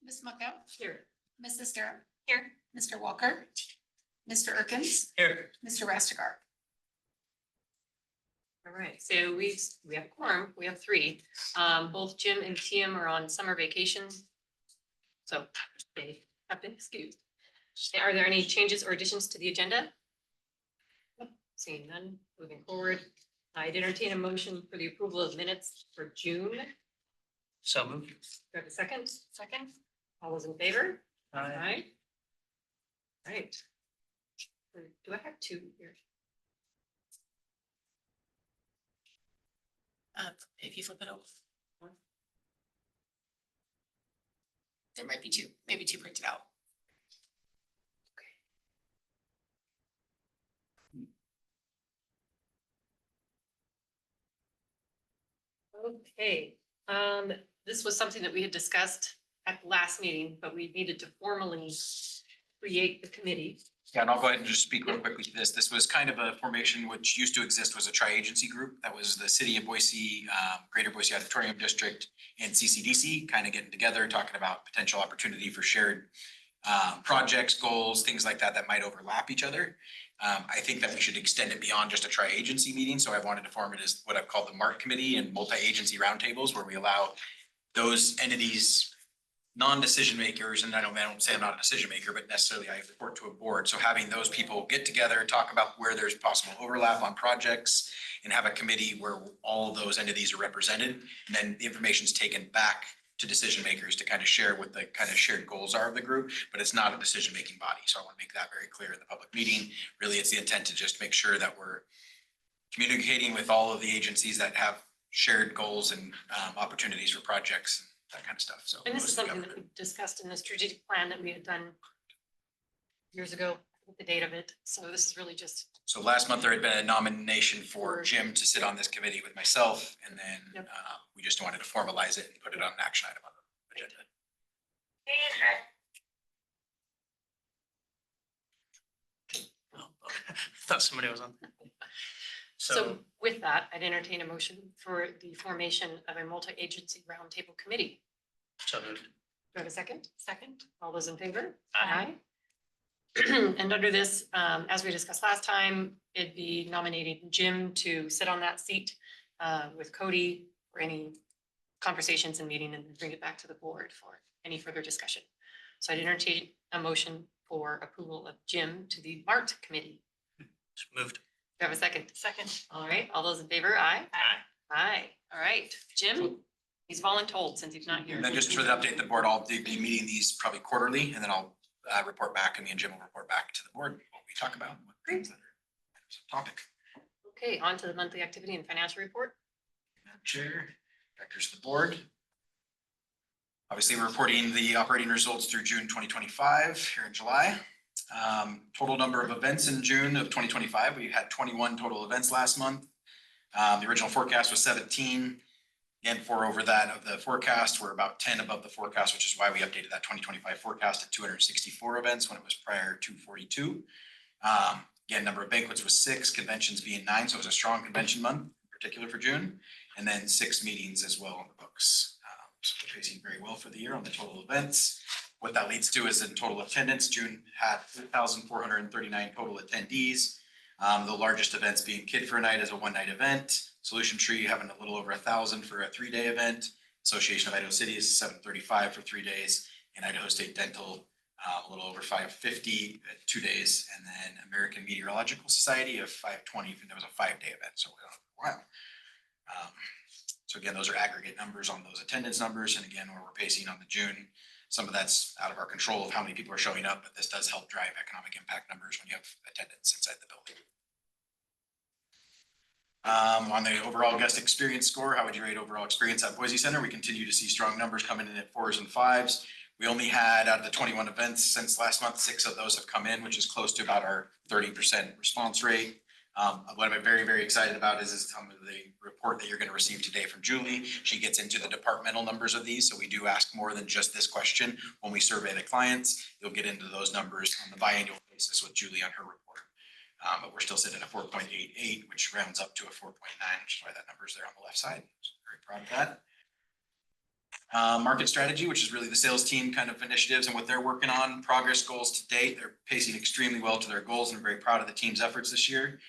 Ms. Mucko, Here. Mrs. Durham. Here. Mr. Walker. Mr. Erkins. Here. Mr. Rastegar. All right, so we have quorum, we have three. Both Jim and Tim are on summer vacation. So they have been excused. Are there any changes or additions to the agenda? Seeing none, moving forward. I'd entertain a motion for the approval of minutes for June. So moved. Do I have a second? Second. All those in favor? Aye. Right. Do I have two here? If you flip it over. There might be two, maybe two printed out. Okay, this was something that we had discussed at the last meeting, but we needed to formally create the committee. Yeah, and I'll go ahead and just speak real quickly to this. This was kind of a formation which used to exist, was a tri-agency group. That was the city of Boise, Greater Boise Auditorium District and CCDC kind of getting together, talking about potential opportunity for shared projects, goals, things like that, that might overlap each other. I think that we should extend it beyond just a tri-agency meeting. So I wanted to form it as what I've called the MARC committee and multi-agency roundtables, where we allow those entities, non-decision makers, and I don't say I'm not a decision maker, but necessarily I report to a board. So having those people get together, talk about where there's possible overlap on projects and have a committee where all of those entities are represented. And then the information is taken back to decision makers to kind of share what the kind of shared goals are of the group, but it's not a decision-making body. So I want to make that very clear in the public meeting. Really, it's the intent to just make sure that we're communicating with all of the agencies that have shared goals and opportunities for projects, that kind of stuff. So. And this is something that we discussed in the strategic plan that we had done years ago, with the date of it. So this is really just. So last month there had been a nomination for Jim to sit on this committee with myself, and then Yep. We just wanted to formalize it and put it on an action item on the agenda. Thought somebody was on. So with that, I'd entertain a motion for the formation of a multi-agency roundtable committee. So moved. Do I have a second? Second. All those in favor? Aye. And under this, as we discussed last time, it'd be nominating Jim to sit on that seat with Cody for any conversations and meeting, and then bring it back to the board for any further discussion. So I'd entertain a motion for approval of Jim to the MART committee. So moved. Do I have a second? Second. All right, all those in favor? Aye. Aye. Aye. All right, Jim, he's voluntold since he's not here. And then just for the update, the board, I'll be meeting these probably quarterly, and then I'll report back, and me and Jim will report back to the board what we talk about. What Great. things that are topic. Okay, on to the monthly activity and financial report. Madam Chair, directors of the board. Obviously, we're reporting the operating results through June 2025 here in July. Total number of events in June of 2025, we had 21 total events last month. The original forecast was 17. Again, 4 over that of the forecast. We're about 10 above the forecast, which is why we updated that 2025 forecast to 264 events when it was prior to 42. Again, number of banquets was 6, conventions being 9, so it was a strong convention month, in particular for June, and then 6 meetings as well on the books. So we're pacing very well for the year on the total events. What that leads to is in total attendance, June had 3,439 total attendees. The largest events being Kid for a Night as a one-night event, Solution Tree having a little over 1,000 for a 3-day event, Association of Idaho Cities 735 for 3 days, and Idaho State Dental a little over 550 at 2 days, and then American Meteorological Society of 520, and that was a 5-day event, so wow. So again, those are aggregate numbers on those attendance numbers, and again, where we're pacing on the June, some of that's out of our control of how many people are showing up, but this does help drive economic impact numbers when you have attendance inside the building. On the overall guest experience score, how would you rate overall experience at Boise Center? We continue to see strong numbers coming in at 4s and 5s. We only had, out of the 21 events since last month, 6 of those have come in, which is close to about our 30% response rate. What I'm very, very excited about is some of the report that you're going to receive today from Julie. She gets into the departmental numbers of these. So we do ask more than just this question when we survey the clients. You'll get into those numbers on the biannual basis with Julie on her report. But we're still sitting at a 4.88, which rounds up to a 4.9, which is why that number is there on the left side. So very proud of that. Market strategy, which is really the sales team kind of initiatives and what they're working on, progress goals to date. They're pacing extremely well to their goals, and I'm very proud of the team's efforts this year.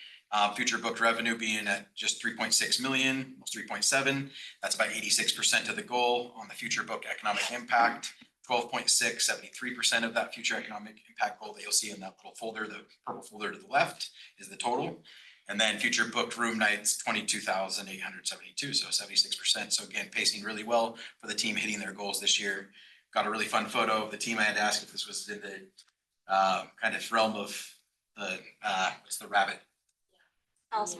Future booked revenue being at just 3.6 million, almost 3.7. That's about 86% of the goal. On the future booked economic impact, 12.6, 73% of that future economic impact goal that you'll see in that little folder, the purple folder to the left, is the total. And then future booked room nights, 22,872, so 76%. So again, pacing really well for the team, hitting their goals this year. Got a really fun photo of the team. I had to ask if this was in the kind of realm of the what's the rabbit? Alice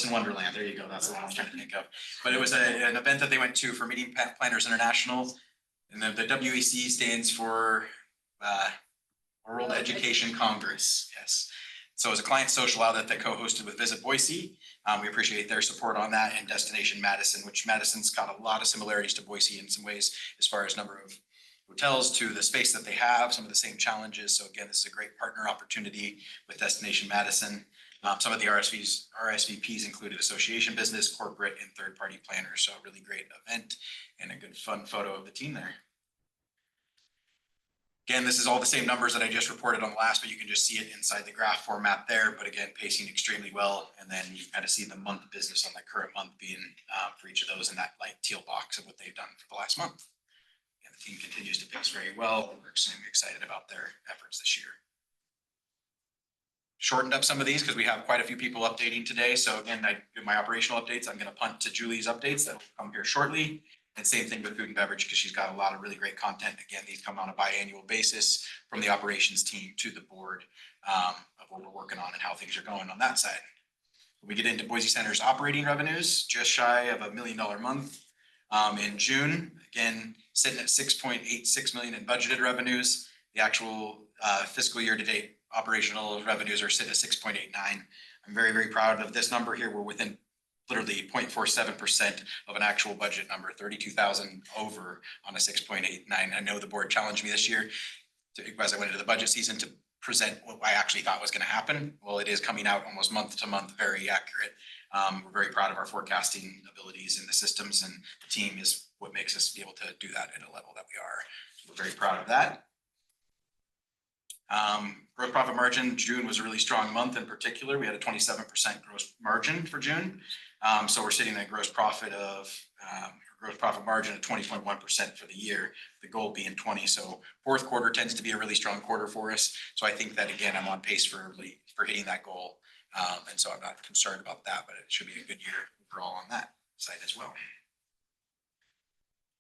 in Wonderland. There you go. That's the one I was trying to think of. But it was an event that they went to for Meeting Planners International. And then the WEC stands for World Education Congress. Yes. So as a client social outlet that co-hosted with Visit Boise, we appreciate their support on that, and Destination Madison, which Madison's got a lot of similarities to Boise in some ways as far as number of hotels to the space that they have, some of the same challenges. So again, this is a great partner opportunity with Destination Madison. Some of the RSVPs included association business, corporate, and third-party planners. So a really great event and a good fun photo of the team there. Again, this is all the same numbers that I just reported on the last, but you can just see it inside the graph format there. But again, pacing extremely well. And then you kind of see the month business on the current month being for each of those in that light teal box of what they've done for the last month. And the team continues to pace very well. We're extremely excited about their efforts this year. Shortened up some of these because we have quite a few people updating today. So again, I do my operational updates. I'm going to punt to Julie's updates that will come here shortly. And same thing with food and beverage, because she's got a lot of really great content. Again, these come on a biannual basis from the operations team to the board of what we're working on and how things are going on that side. We get into Boise Center's operating revenues, just shy of $1 million a month in June. Again, sitting at 6.86 million in budgeted revenues. The actual fiscal year to date operational revenues are sitting at 6.89. I'm very, very proud of this number here. We're within literally 0.47% of an actual budget number, 32,000 over on a 6.89. I know the board challenged me this year as I went into the budget season to present what I actually thought was going to happen. Well, it is coming out almost month to month, very accurate. We're very proud of our forecasting abilities in the systems, and the team is what makes us be able to do that at a level that we are. So we're very proud of that. Gross profit margin, June was a really strong month in particular. We had a 27% gross margin for June. So we're sitting at a gross profit margin of 20.1% for the year, the goal being 20. So fourth quarter tends to be a really strong quarter for us. So I think that again, I'm on pace for hitting that goal. And so I'm not concerned about that, but it should be a good year overall on that side as well.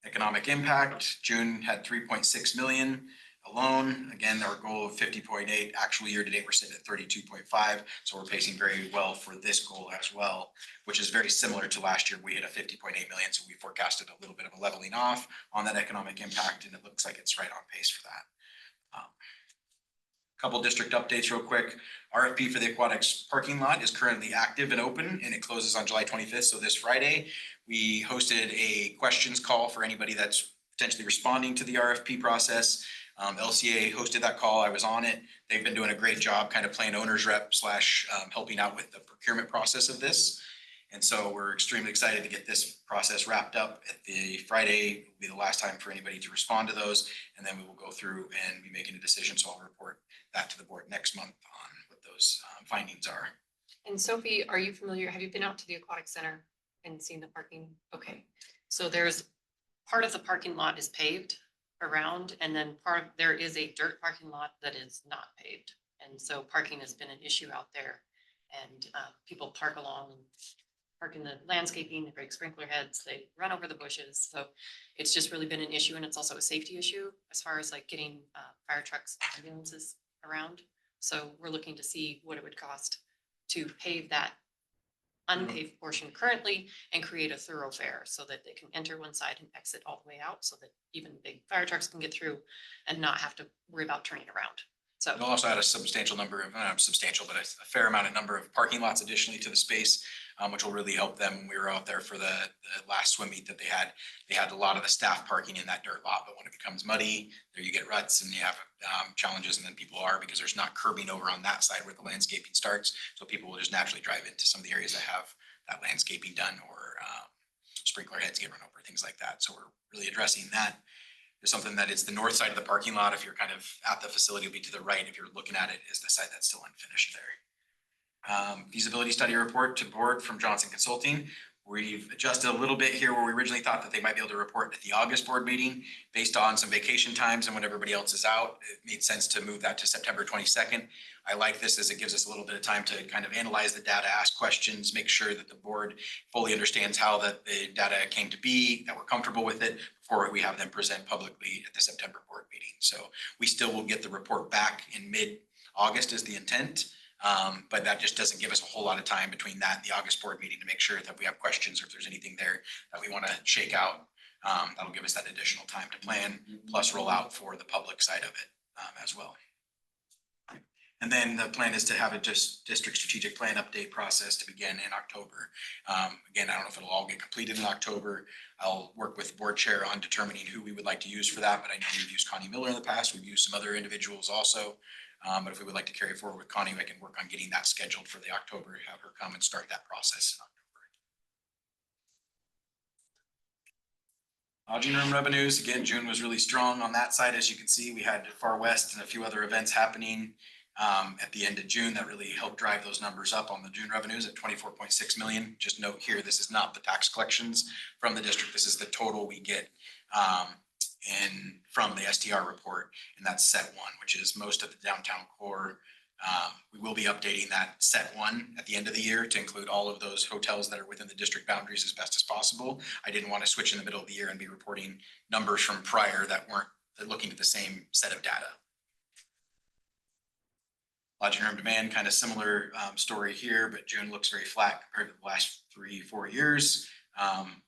Economic impact, June had 3.6 million. Alone, again, our goal of 50.8, actual year to date, we're sitting at 32.5. So we're pacing very well for this goal as well, which is very similar to last year. We hit a 50.8 million. So we forecasted a little bit of a leveling off on that economic impact, and it looks like it's right on pace for that. Couple district updates real quick. RFP for the aquatics parking lot is currently active and open, and it closes on July 25th. So this Friday, we hosted a questions call for anybody that's potentially responding to the RFP process. LCA hosted that call. I was on it. They've been doing a great job kind of playing owner's rep / helping out with the procurement process of this. And so we're extremely excited to get this process wrapped up. At the Friday will be the last time for anybody to respond to those. And then we will go through and be making a decision. So I'll report that to the board next month on what those findings are. And Sophie, are you familiar? Have you been out to the aquatic center and seen the parking? Okay. So there's part of the parking lot is paved around, and then there is a dirt parking lot that is not paved. And so parking has been an issue out there, and people park along and park in the landscaping, they break sprinkler heads, they run over the bushes. So it's just really been an issue, and it's also a safety issue as far as like getting fire trucks, ambulances around. So we're looking to see what it would cost to pave that unpaved portion currently and create a thoroughfare so that they can enter one side and exit all the way out, so that even big fire trucks can get through and not have to worry about turning around. So we'll also add a substantial number of, not substantial, but a fair amount of number of parking lots additionally to the space, which will really help them. When we were out there for the last swim meet that they had a lot of the staff parking in that dirt lot, but when it becomes muddy, there you get ruts and you have challenges, and then people are, because there's not curbing over on that side where the landscaping starts. So people will just naturally drive into some of the areas that have that landscaping done or sprinkler heads get run over, things like that. So we're really addressing that. There's something that is the north side of the parking lot. If you're kind of at the facility, it'll be to the right. If you're looking at it, is the side that's still unfinished there. Feasibility study report to board from Johnson Consulting. We've adjusted a little bit here where we originally thought that they might be able to report at the August board meeting based on some vacation times and when everybody else is out. It made sense to move that to September 22nd. I like this as it gives us a little bit of time to kind of analyze the data, ask questions, make sure that the board fully understands how the data came to be, that we're comfortable with it before we have them present publicly at the September board meeting. So we still will get the report back in mid-August is the intent. But that just doesn't give us a whole lot of time between that and the August board meeting to make sure that we have questions or if there's anything there that we want to shake out. That'll give us that additional time to plan, plus roll out for the public side of it as well. And then the plan is to have a district strategic plan update process to begin in October. Again, I don't know if it'll all get completed in October. I'll work with board chair on determining who we would like to use for that, but I know we've used Connie Miller in the past. We've used some other individuals also. But if we would like to carry forward with Connie, I can work on getting that scheduled for the October, have her come and start that process in October. Lodging room revenues, again, June was really strong on that side. As you can see, we had Far West and a few other events happening at the end of June that really helped drive those numbers up on the June revenues at 24.6 million. Just note here, this is not the tax collections from the district. This is the total we get from the STR report, and that's set one, which is most of the downtown core. We will be updating that set one at the end of the year to include all of those hotels that are within the district boundaries as best as possible. I didn't want to switch in the middle of the year and be reporting numbers from prior that weren't looking at the same set of data. Lodging room demand, kind of similar story here, but June looks very flat compared to the last 3-4 years.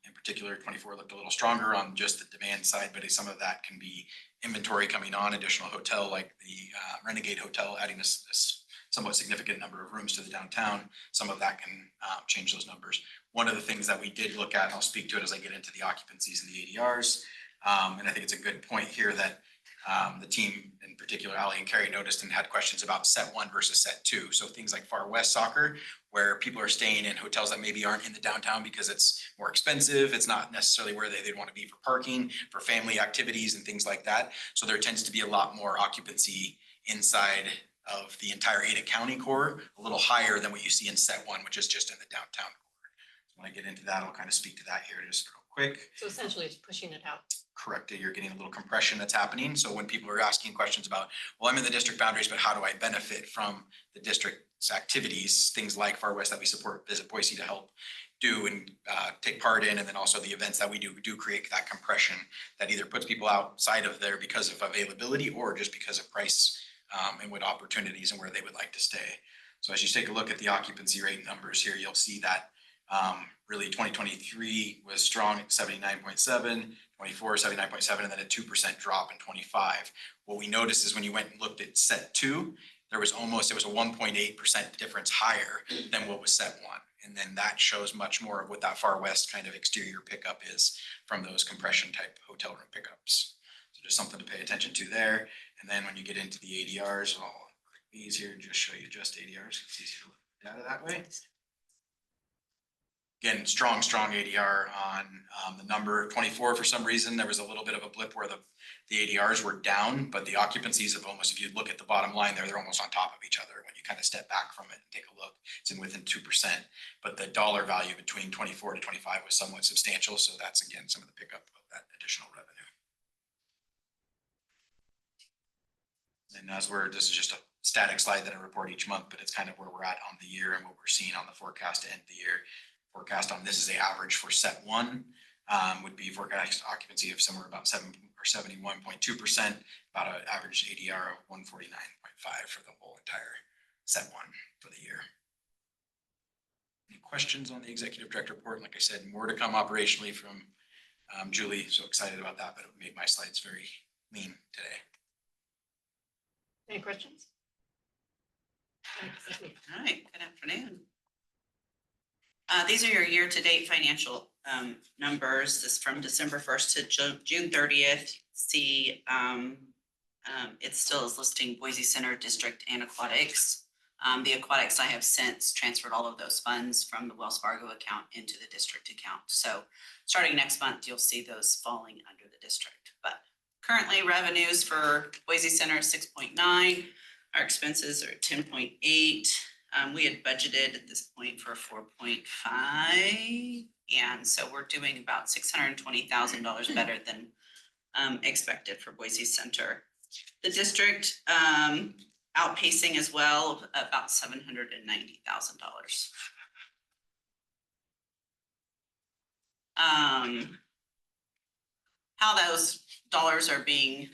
In particular, 24 looked a little stronger on just the demand side, but some of that can be inventory coming on, additional hotel like the Renegade Hotel, adding a somewhat significant number of rooms to the downtown. Some of that can change those numbers. One of the things that we did look at, and I'll speak to it as I get into the occupancies and the ADRs, and I think it's a good point here that the team, in particular, Ali and Carrie, noticed and had questions about set one versus set two. So things like Far West Soccer, where people are staying in hotels that maybe aren't in the downtown because it's more expensive. It's not necessarily where they'd want to be for parking, for family activities and things like that. So there tends to be a lot more occupancy inside of the entire Ada County core, a little higher than what you see in set one, which is just in the downtown core. So when I get into that, I'll kind of speak to that here just real quick. So essentially it's pushing it out. Correct. You're getting a little compression that's happening. So when people are asking questions about, well, I'm in the district boundaries, but how do I benefit from the district's activities, things like Far West that we support, Visit Boise to help do and take part in, and then also the events that we do create that compression that either puts people outside of there because of availability or just because of price and what opportunities and where they would like to stay. So as you take a look at the occupancy rate numbers here, you'll see that really 2023 was strong at 79.7, 24, 79.7, and then a 2% drop in 25. What we noticed is when you went and looked at set two, it was a 1.8% difference higher than what was set one. And then that shows much more of what that Far West kind of exterior pickup is from those compression type hotel room pickups. So just something to pay attention to there. And then when you get into the ADRs, I'll click these here and just show you just ADRs. It's easier to look at data that way. Again, strong ADR on the number 24. For some reason, there was a little bit of a blip where the ADRs were down, but the occupancies of almost, if you look at the bottom line there, they're almost on top of each other. When you kind of step back from it and take a look, it's in within 2%. But the dollar value between 24 to 25 was somewhat substantial. So that's, again, some of the pickup of that additional revenue. And this is just a static slide that I report each month, but it's kind of where we're at on the year and what we're seeing on the forecast to end the year. Forecast on this is the average for set one, would be forecast occupancy of somewhere about 71.2%, about an average ADR of 149.5 for the whole entire set one for the year. Any questions on the executive director report? Like I said, more to come operationally from Julie. So excited about that, but it made my slides very lean today. Any questions? All right, good afternoon. These are your year-to-date financial numbers. This is from December 1st to June 30th. See, it still is listing Boise Center District and Aquatics. The aquatics, I have since transferred all of those funds from the Wells Fargo account into the district account. So starting next month, you'll see those falling under the district. But currently revenues for Boise Center is 6.9. Our expenses are 10.8. We had budgeted at this point for 4.5. And so we're doing about $620,000 better than expected for Boise Center. The district outpacing as well, about $790,000. How those dollars are being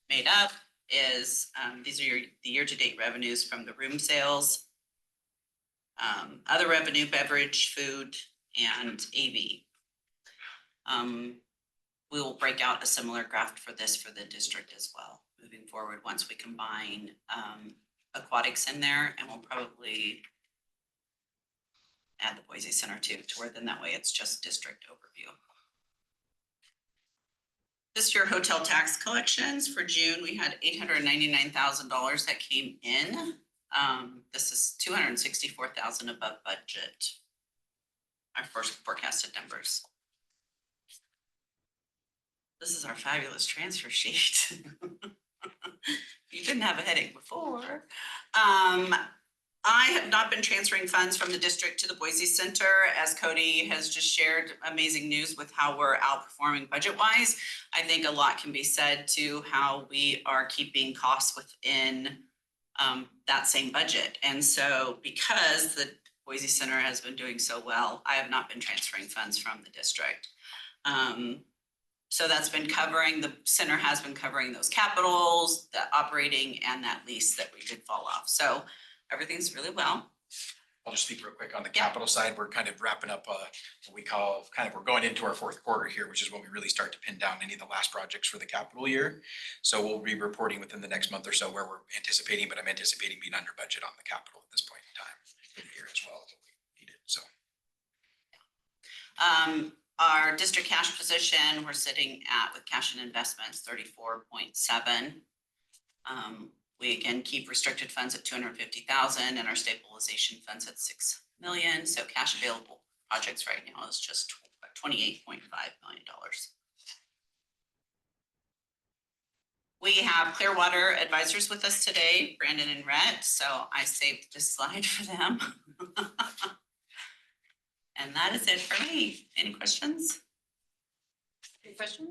made up is these are the year-to-date revenues from the room sales, other revenue, beverage, food, and AV. We will break out a similar graph for this for the district as well, moving forward once we combine aquatics in there, and we'll probably add the Boise Center too, to where then that way it's just district overview. This year hotel tax collections for June, we had $899,000 that came in. This is $264,000 above budget. Our first forecasted numbers. This is our fabulous transfer sheet. You didn't have a headache before. I have not been transferring funds from the district to the Boise Center, as Cody has just shared amazing news with how we're outperforming budget-wise. I think a lot can be said to how we are keeping costs within that same budget. And so because the Boise Center has been doing so well, I have not been transferring funds from the district. So that's been covering, the center has been covering those capitals, the operating, and that lease that we did fall off. So everything's really well. I'll just speak real quick on the capital side. We're kind of wrapping up what we call we're going into our fourth quarter here, which is when we really start to pin down any of the last projects for the capital year. So we'll be reporting within the next month or so where we're anticipating, but I'm anticipating being under budget on the capital at this point in time for the year as well as we needed. So. Our district cash position, we're sitting at with cash and investments 34.7. We again keep restricted funds at 250,000 and our stabilization funds at 6 million. So cash available projects right now is just $28.5 million. We have Clearwater advisors with us today, Brandon and Rhett. So I saved this slide for them. And that is it for me. Any questions? Any questions?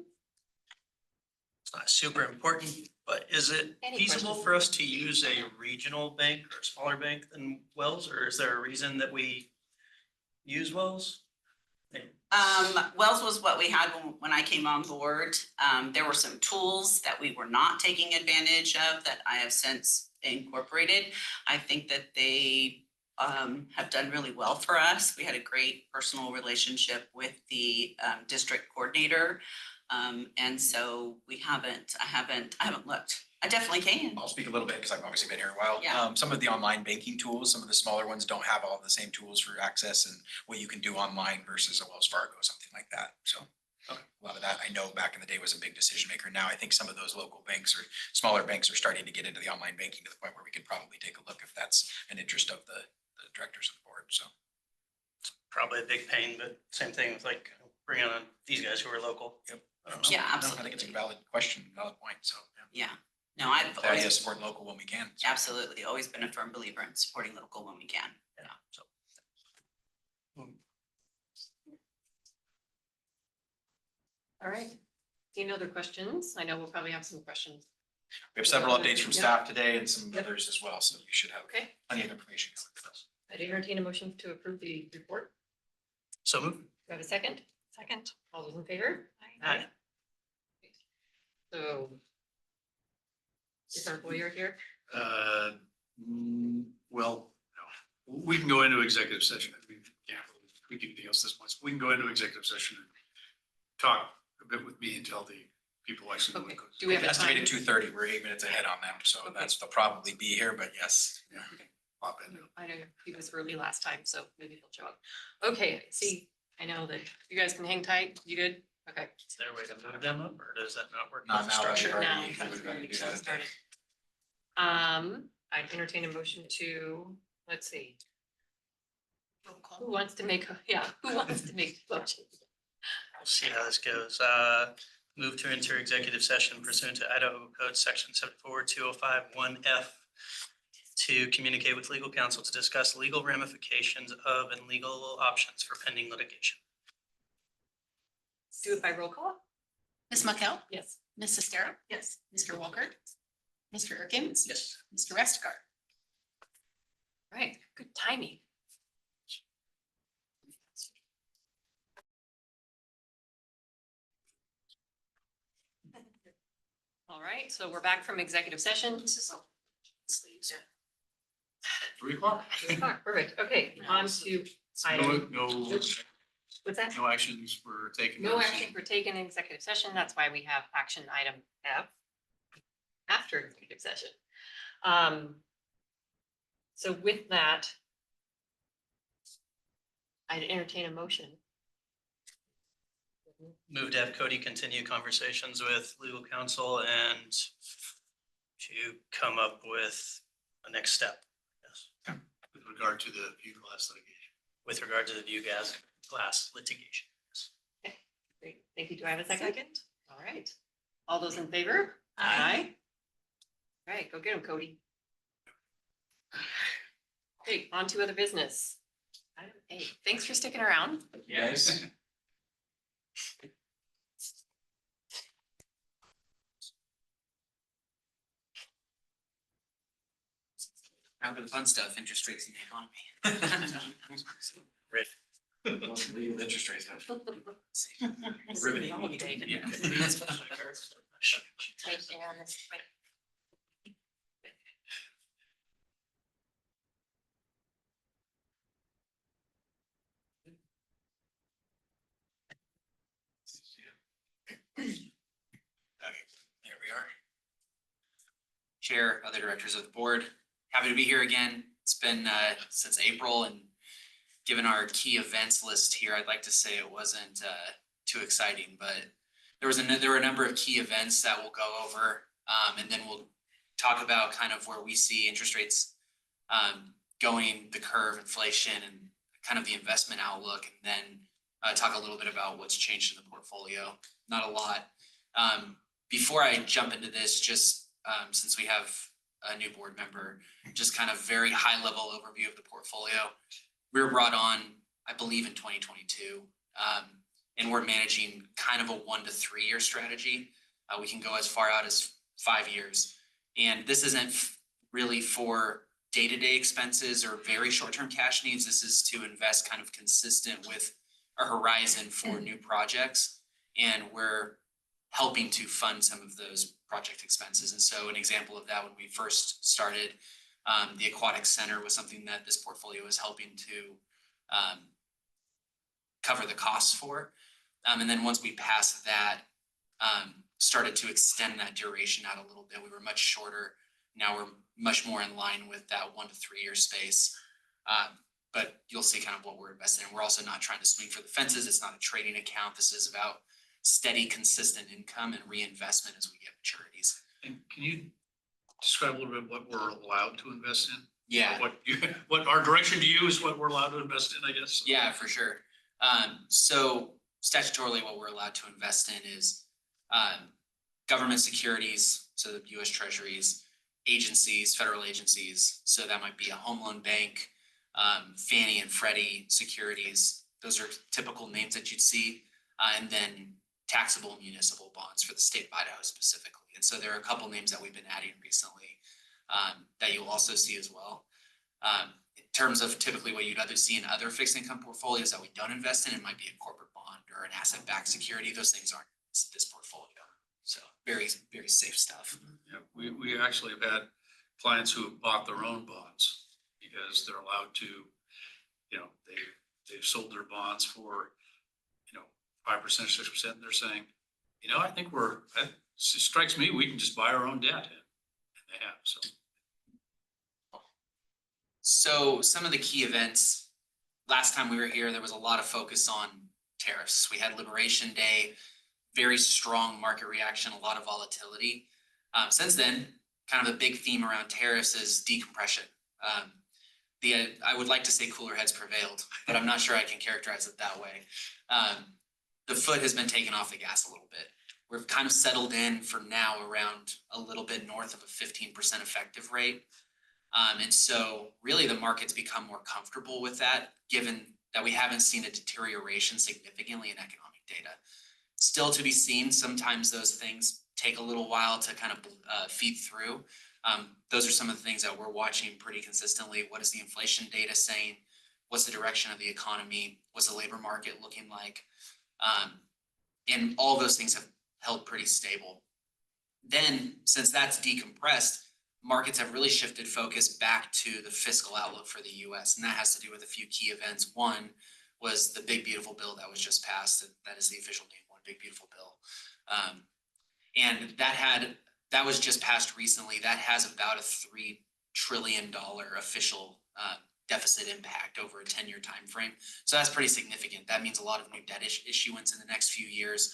It's not super important, but is it Any feasible questions? for us to use a regional bank or a smaller bank than Wells, or is there a reason that we use Wells? Wells was what we had when I came on board. There were some tools that we were not taking advantage of that I have since incorporated. I think that they have done really well for us. We had a great personal relationship with the district coordinator. And so I haven't looked. I definitely can. I'll speak a little bit because I've obviously been here a while. Yeah. Some of the online banking tools, some of the smaller ones don't have all the same tools for access and what you can do online versus a Wells Fargo, something like that. So a lot of that I know back in the day was a big decision maker. Now I think some of those local banks or smaller banks are starting to get into the online banking to the point where we could probably take a look if that's an interest of the directors of the board. So Probably a big pain, but same thing with like bringing on these guys who are local. Yep. I don't know. Yeah, no, I absolutely. think it's a valid question, valid point. So Yeah. No, I've the idea always, is support local when we can. So. absolutely always been a firm believer in supporting local when we can. Yeah, so. All right. Any other questions? I know we'll probably have some questions. We have several updates from Yep. staff today and some Yep. others as well. So you should have Okay. plenty of information coming for those. I'd entertain a motion to approve the report. So move. Do I have a second? Second. All those in favor? Aye. So. Is our lawyer here? Well, no, we can go into executive session. We can deal with this once. We can go into executive session and talk a bit with me and tell the people actually. Okay. Do we have a time? Estimated 2:30. We're 8 minutes ahead on them. So Okay. they'll probably be here, but yes. Yeah, we can pop in. I know he was early last time, so maybe he'll show up. Okay, see, I know that you guys can hang tight. You good? Okay. Is there a way to move them up, or does that not work? Not with the now, structure? Already Now, we would rather do that. started. I'd entertain a motion to let's see, Roll call. who wants to make, who wants to make the motion? We'll see how this goes. Move to enter executive session pursuant to Idaho Code Section 74205(1)(f) to communicate with legal counsel to discuss legal ramifications of and legal options for pending litigation. Do it by roll call? Ms. Markel? Yes. Ms. Sestero? Yes. Mr. Walker? Mr. Erkins? Yes. Mr. Westergaard? Right, good timing. All right, so we're back from executive session. 3:00. Perfect, okay, on to item, No, what's that? no actions were taken. No action for taken in executive session, that's why we have action item F after executive session. So with that, I'd entertain a motion. Move to have Cody continue conversations with legal counsel and to come up with a next step. Yes, With regard to the view class litigation. with regard to the view gas class litigation. Yes. Great, thank you. Do I have a second? All right. All those in favor? Aye. All right, go get him, Cody. Okay, on to other business. Item A, thanks for sticking around. Yes. Now for the fun stuff, interest rates in the economy. Rick. Legal interest rates. Riveting. Holiday. Yeah. Okay, there we are. Chair, other directors of the board, happy to be here again. It's been since April, and given our key events list here, I'd like to say it wasn't too exciting, but there were a number of key events that we'll go over, and then we'll talk about kind of where we see interest rates going, the curve, inflation, and kind of the investment outlook, and then talk a little bit about what's changed in the portfolio. Not a lot. Before I jump into this, just since we have a new board member, just kind of very high level overview of the portfolio. We were brought on, I believe, in 2022, and we're managing kind of a 1 to 3 year strategy. We can go as far out as 5 years, and this isn't really for day-to-day expenses or very short-term cash needs. This is to invest kind of consistent with our horizon for new projects, and we're helping to fund some of those project expenses. And so an example of that, when we first started, the aquatic center was something that this portfolio is helping to cover the costs for. And then once we passed that, started to extend that duration out a little bit. We were much shorter. Now we're much more in line with that 1 to 3 year space. But you'll see kind of what we're investing in. We're also not trying to swing for the fences. It's not a trading account. This is about steady, consistent income and reinvestment as we get maturities. And can you describe a little bit what we're allowed to invest in? Yeah. What our direction to you is what we're allowed to invest in, I guess. Yeah, for sure. So statutorily, what we're allowed to invest in is government securities, so the US Treasuries, agencies, federal agencies. So that might be a home loan bank, Fannie and Freddie securities. Those are typical names that you'd see. And then taxable municipal bonds for the state of Idaho specifically. And so there are a couple names that we've been adding recently that you'll also see as well. In terms of typically what you'd other see in other fixed income portfolios that we don't invest in, it might be a corporate bond or an asset-backed security. Those things aren't this portfolio. So very, very safe stuff. Yeah, we actually have had clients who have bought their own bonds because they're allowed to, they've sold their bonds for, 5%, 6%, and they're saying, I think it strikes me, we can just buy our own debt. And they have, so. So some of the key events, last time we were here, there was a lot of focus on tariffs. We had Liberation Day, very strong market reaction, a lot of volatility. Since then, kind of a big theme around tariffs is decompression. I would like to say cooler heads prevailed, but I'm not sure I can characterize it that way. The foot has been taken off the gas a little bit. We've kind of settled in for now around a little bit north of a 15% effective rate. And so really the market's become more comfortable with that, given that we haven't seen a deterioration significantly in economic data. Still to be seen, sometimes those things take a little while to kind of feed through. Those are some of the things that we're watching pretty consistently. What is the inflation data saying? What's the direction of the economy? What's the labor market looking like? And all those things have held pretty stable. Then, since that's decompressed, markets have really shifted focus back to the fiscal outlook for the US, and that has to do with a few key events. One was the Big Beautiful Bill that was just passed, and that is the official name, One Big Beautiful Bill. And that was just passed recently. That has about a $3 trillion official deficit impact over a 10-year time frame. So that's pretty significant. That means a lot of new debt issuance in the next few years.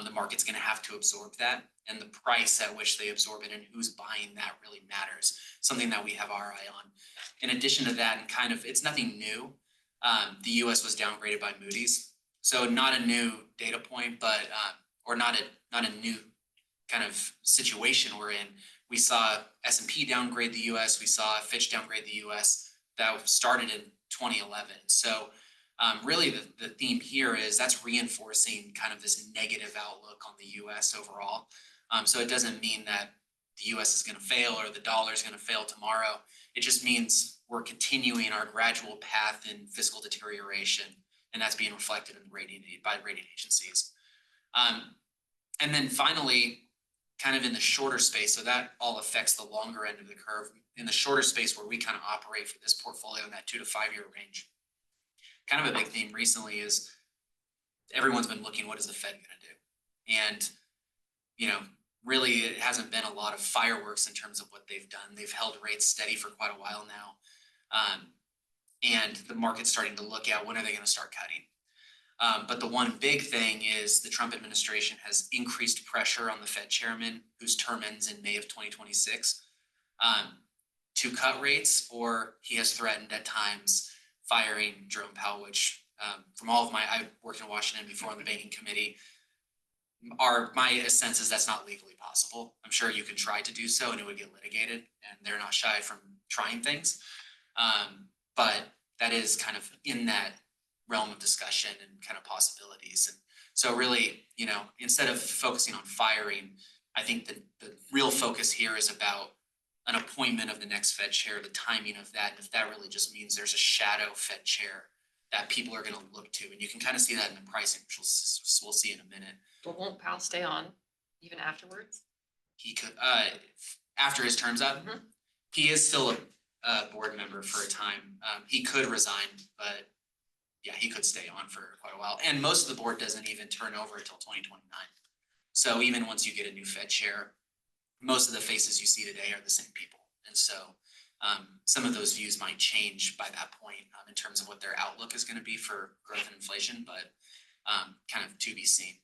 The market's going to have to absorb that, and the price at which they absorb it and who's buying that really matters. Something that we have our eye on. In addition to that, and kind of, it's nothing new. The U.S. was downgraded by Moody's, so not a new data point, but or not a new kind of situation we're in. We saw S&P downgrade the U.S. We saw Fitch downgrade the U.S. That started in 2011. So really the theme here is that's reinforcing kind of this negative outlook on the US overall. So it doesn't mean that the US is going to fail or the dollar is going to fail tomorrow. It just means we're continuing our gradual path in fiscal deterioration, and that's being reflected in by rating agencies. And then finally, kind of in the shorter space, so that all affects the longer end of the curve. In the shorter space where we kind of operate for this portfolio in that 2 to 5 year range, kind of a big theme recently is everyone's been looking, what is the Fed going to do? And, you know, really it hasn't been a lot of fireworks in terms of what they've done. They've held rates steady for quite a while now. And the market's starting to look at when are they going to start cutting? But the one big thing is the Trump administration has increased pressure on the Fed chairman, whose term ends in May of 2026, to cut rates, or he has threatened at times firing Jerome Powell, which from all of I worked in Washington before on the banking committee. My sense is that's not legally possible. I'm sure you can try to do so and it would get litigated, and they're not shy from trying things. But that is kind of in that realm of discussion and kind of possibilities. And so really, you know, instead of focusing on firing, I think the real focus here is about an appointment of the next Fed chair, the timing of that. And if that really just means there's a shadow Fed chair that people are going to look to, and you can kind of see that in the pricing, which we'll see in a minute. But won't Powell stay on even afterwards? He could, after his term's up, he is still a board member for a time. He could resign, but yeah, he could stay on for quite a while. And most of the board doesn't even turn over until 2029. So even once you get a new Fed chair, most of the faces you see today are the same people. And so some of those views might change by that point in terms of what their outlook is going to be for growth and inflation, but kind of to be seen.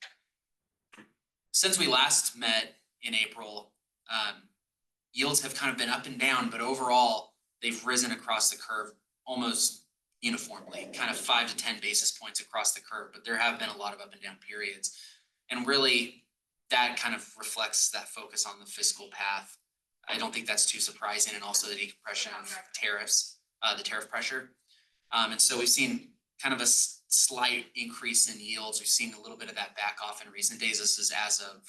Since we last met in April, yields have kind of been up and down, but overall they've risen across the curve almost uniformly, kind of 5 to 10 basis points across the curve, but there have been a lot of up and down periods. And really that kind of reflects that focus on the fiscal path. I don't think that's too surprising, and also the decompression of tariffs, the tariff pressure. And so we've seen kind of a slight increase in yields. We've seen a little bit of that back off in recent days. This is as of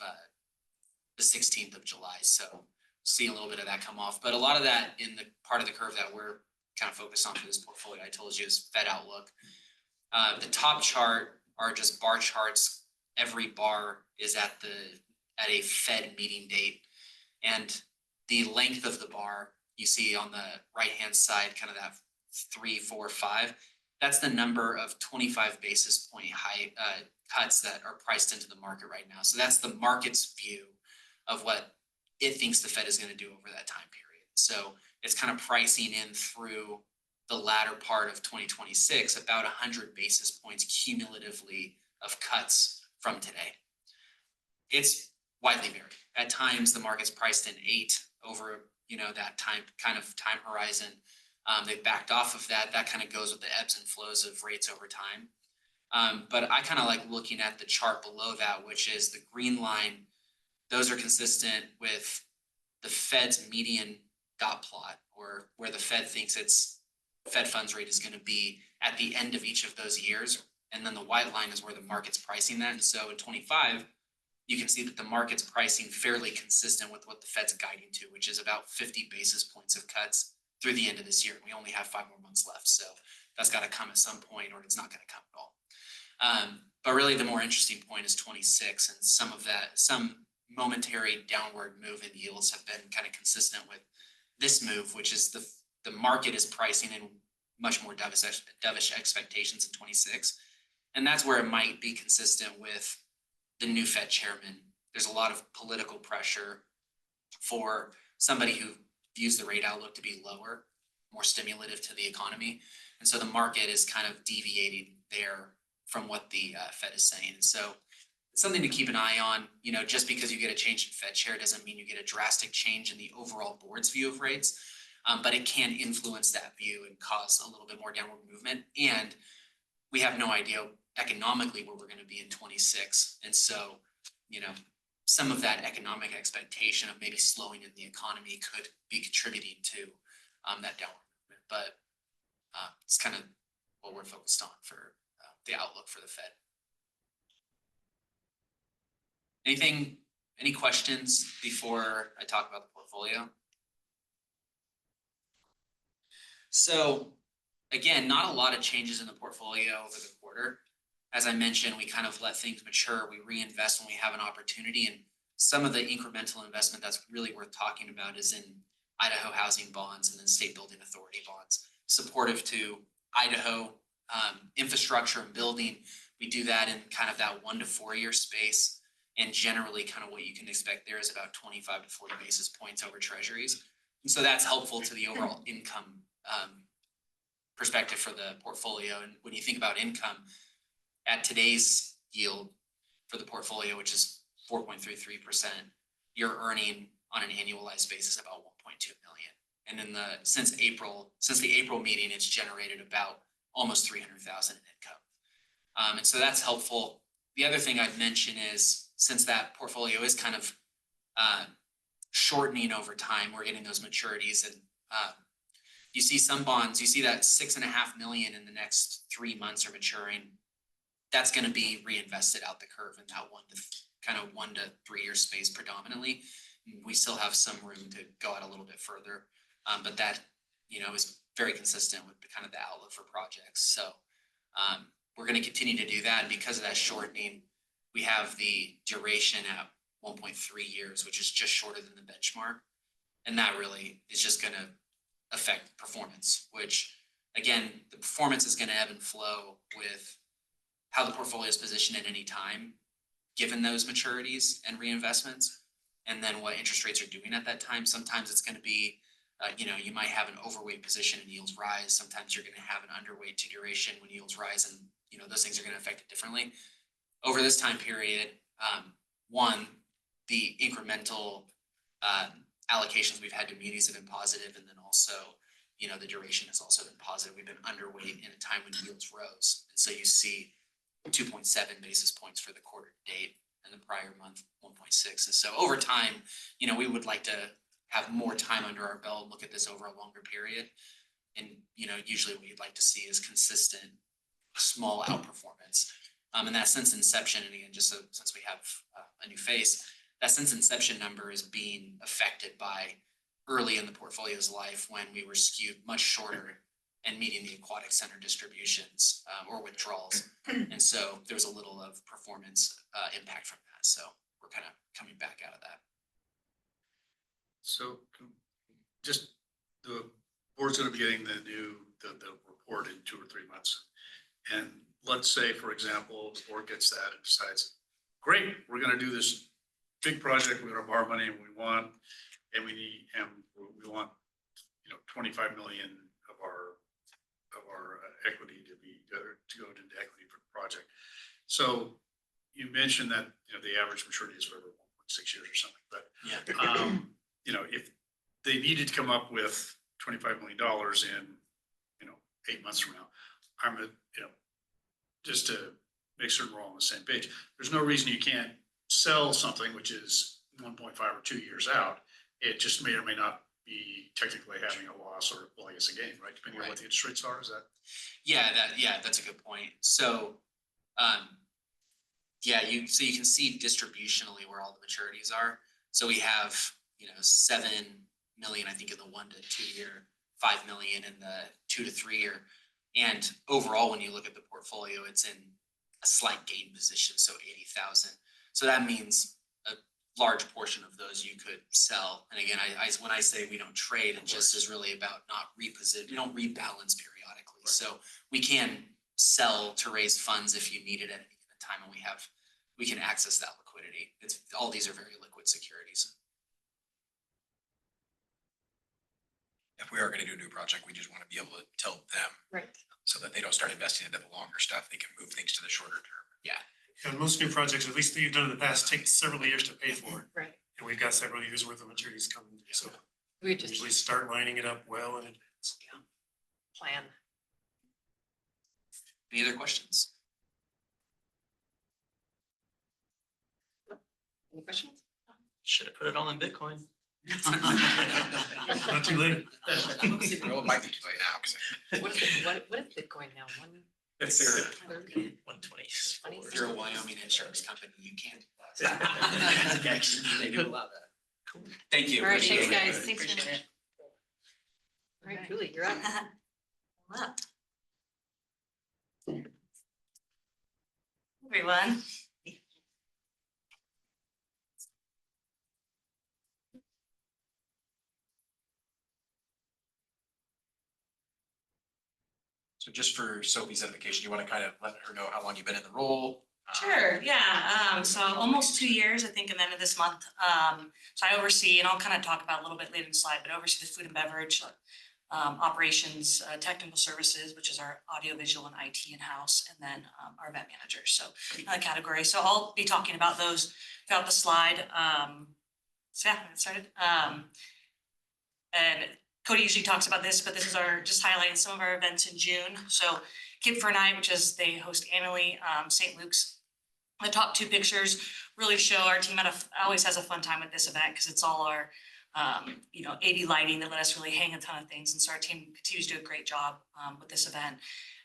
the 16th of July. So we'll see a little bit of that come off. But a lot of that in the part of the curve that we're kind of focused on for this portfolio, I told you, is Fed outlook. The top chart are just bar charts. Every bar is at a Fed meeting date. And the length of the bar you see on the right-hand side, kind of that 3, 4, 5, that's the number of 25 basis point high cuts that are priced into the market right now. So that's the market's view of what it thinks the Fed is going to do over that time period. So it's kind of pricing in through the latter part of 2026, about 100 basis points cumulatively of cuts from today. It's widely varied. At times, the market's priced in 8 over, that time horizon. They've backed off of that. That kind of goes with the ebbs and flows of rates over time. But I kind of like looking at the chart below that, which is the green line. Those are consistent with the Fed's median dot plot, or where the Fed thinks its Fed funds rate is going to be at the end of each of those years. And then the white line is where the market's pricing that. And so in 25, you can see that the market's pricing fairly consistent with what the Fed's guiding to, which is about 50 basis points of cuts through the end of this year. We only have 5 more months left, so that's got to come at some point, or it's not going to come at all. But really, the more interesting point is 26, and some momentary downward move in yields have been kind of consistent with this move, which is the market is pricing in much more dovish expectations in 26, and that's where it might be consistent with the new Fed chairman. There's a lot of political pressure for somebody who views the rate outlook to be lower, more stimulative to the economy. And so the market is kind of deviating there from what the Fed is saying. And so it's something to keep an eye on. You know, just because you get a change in Fed chair doesn't mean you get a drastic change in the overall board's view of rates. But it can influence that view and cause a little bit more downward movement. And we have no idea economically where we're going to be in 26. And so, you know, some of that economic expectation of maybe slowing in the economy could be contributing to that downward movement. But it's kind of what we're focused on for the outlook for the Fed. Any questions before I talk about the portfolio? So again, not a lot of changes in the portfolio over the quarter. As I mentioned, we kind of let things mature. We reinvest when we have an opportunity, and some of the incremental investment that's really worth talking about is in Idaho housing bonds and then state building authority bonds, supportive to Idaho infrastructure and building. We do that in kind of that 1 to 4 year space, and generally kind of what you can expect there is about 25 to 40 basis points over treasuries. And so that's helpful to the overall income perspective for the portfolio. And when you think about income at today's yield for the portfolio, which is 4.33%, you're earning on an annualized basis about 1.2 million. And since the April meeting, it's generated about almost 300,000 in income. And so that's helpful. The other thing I'd mention is, since that portfolio is kind of shortening over time, we're getting those maturities, and you see some bonds, you see that 6.5 million in the next 3 months are maturing. That's going to be reinvested out the curve in that 1 to 3 year space predominantly. We still have some room to go out a little bit further, but that, you know, is very consistent with the kind of the outlook for projects. So we're going to continue to do that. And because of that shortening, we have the duration at 1.3 years, which is just shorter than the benchmark. And that really is just going to affect performance, which again, the performance is going to ebb and flow with how the portfolio is positioned at any time, given those maturities and reinvestments, and then what interest rates are doing at that time. Sometimes it's going to be, you know, you might have an overweight position and yields rise. Sometimes you're going to have an underweight to duration when yields rise, and you know, those things are going to affect it differently. Over this time period, one, the incremental allocations we've had to munis have been positive, and then also, you know, the duration has also been positive. We've been underweight in a time when yields rose, and so you see 2.7 basis points for the quarter to date, and the prior month 1.6. And so over time, you know, we would like to have more time under our belt, look at this over a longer period, and you know, usually what you'd like to see is consistent small outperformance. And that since inception, and again, just so, since we have a new face, that since inception number is being affected by early in the portfolio's life when we were skewed much shorter and meeting the aquatic center distributions or withdrawals. And so there's a little of performance impact from that. So we're kind of coming back out of that. So just the board's going to be getting the report in 2 or 3 months. And let's say, for example, the board gets that and decides, great, we're going to do this big project. We're going to borrow money and we want, you know, 25 million of our equity to go into equity for the project. So you mentioned that, you know, the average maturity is over 1.6 years or something, but Yeah. you know, if they needed to come up with $25 million in 8 months from now. I'm, just to make certain we're all on the same page, there's no reason you can't sell something which is 1.5 or 2 years out. It just may or may not be technically having a loss or, well, I guess a gain, right? Depending on what the interest rates are, is that? Yeah, that's a good point. So, so you can see distributionally where all the maturities are. So we have, 7 million, I think, in the 1 to 2 year, 5 million in the 2 to 3 year. And overall, when you look at the portfolio, it's in a slight gain position, so 80,000. So that means a large portion of those you could sell. And again, when I say we don't trade, it just is really about not reposition, we don't rebalance periodically. So we can sell to raise funds if you need it at any given time, and we can access that liquidity. All these are very liquid securities. If we are gonna do a new project, we just wanna be able to tell them Right. so that they don't start investing into the longer stuff. They can move things to the shorter term. And most new projects, at least that you've done in the past, take several years to pay for. Right. And we've got several years worth of maturities coming, so We just usually start lining it up well in advance. plan. Any other questions? Any questions? Should have put it all in Bitcoin. Not too late. Well, it might be too late now, 'cause What is Bitcoin now? One. It's thirty? 120. If you're a Wyoming insurance company, you can't. They do allow that. Thank you. All right, thanks, Appreciate it. guys. Thanks so much. All right, Julie, you're up. Everyone. So just for Sophie's edification, you want to kind of let her know how long you've been in the role? Sure, yeah, so almost 2 years, I think, in the end of this month. So I oversee, and I'll kind of talk about a little bit later in the slide, but oversee the food and beverage operations, technical services, which is our audiovisual and IT in-house, and then our event manager, so another category. So I'll be talking about those throughout the slide. So yeah, get started. And Cody usually talks about this, but this is just highlighting some of our events in June. So Kid for a Night, which is they host annually, St. Luke's. The top 2 pictures really show our team always has a fun time with this event because it's all our, AV lighting that let us really hang a ton of things. And so our team continues to do a great job with this event.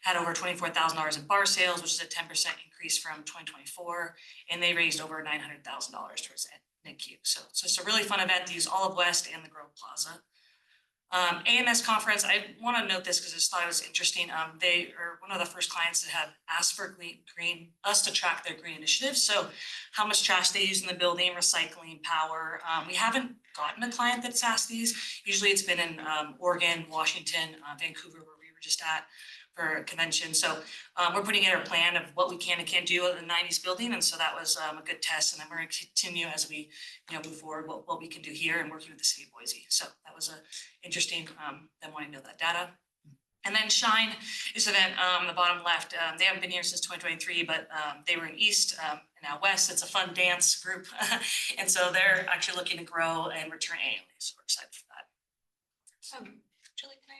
Had over $24,000 in bar sales, which is a 10% increase from 2024. And they raised over $900,000 towards NICU. So it's a really fun event. They use Olive West and the Grove Plaza. AMS conference, I want to note this because I just thought it was interesting. They are one of the first clients that have asked for us to track their green initiatives. So how much trash they use in the building, recycling, power. We haven't gotten a client that's asked these. Usually it's been in Oregon, Washington, Vancouver, where we were just at for a convention. So we're putting in a plan of what we can and can't do in the 90s building. And so that was a good test. And then we're going to continue as we move forward what we can do here and working with the city of Boise. So that was interesting, them wanting to know that data. And then Shine is an event on the bottom left. They haven't been here since 2023, but they were in East and now West. It's a fun dance group. And so they're actually looking to grow and return annually. So we're excited for that. Julie, can I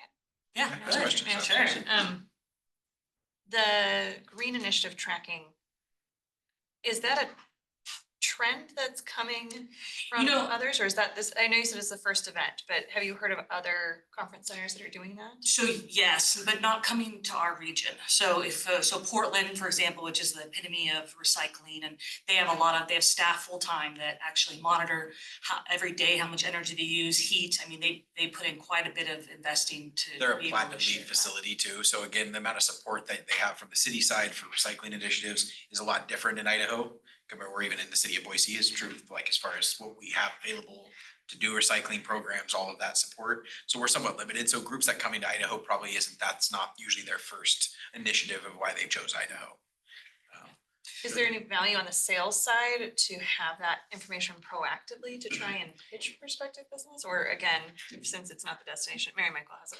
Yeah, Next question. Yeah, sure. The green initiative tracking, is that a trend that's coming from others, or is that this, I know you said it's the first event, but have you heard of other conference centers that are doing that? So yes, but not coming to our region. So so Portland, for example, which is the epitome of recycling, and they have staff full-time that actually monitor every day how much energy they use, heat. I mean, they put in quite a bit of investing to. They're a be able to platinum share LEED that. facility too. So again, the amount of support that they have from the city side for recycling initiatives is a lot different in Idaho. Compared, or even in the city of Boise is true, like as far as what we have available to do recycling programs, all of that support. So we're somewhat limited. So groups that come into Idaho probably that's not usually their first initiative of why they chose Idaho. Is there any value on the sales side to have that information proactively to try and pitch prospective business? Or again, since it's not the destination, Mary Michael has a.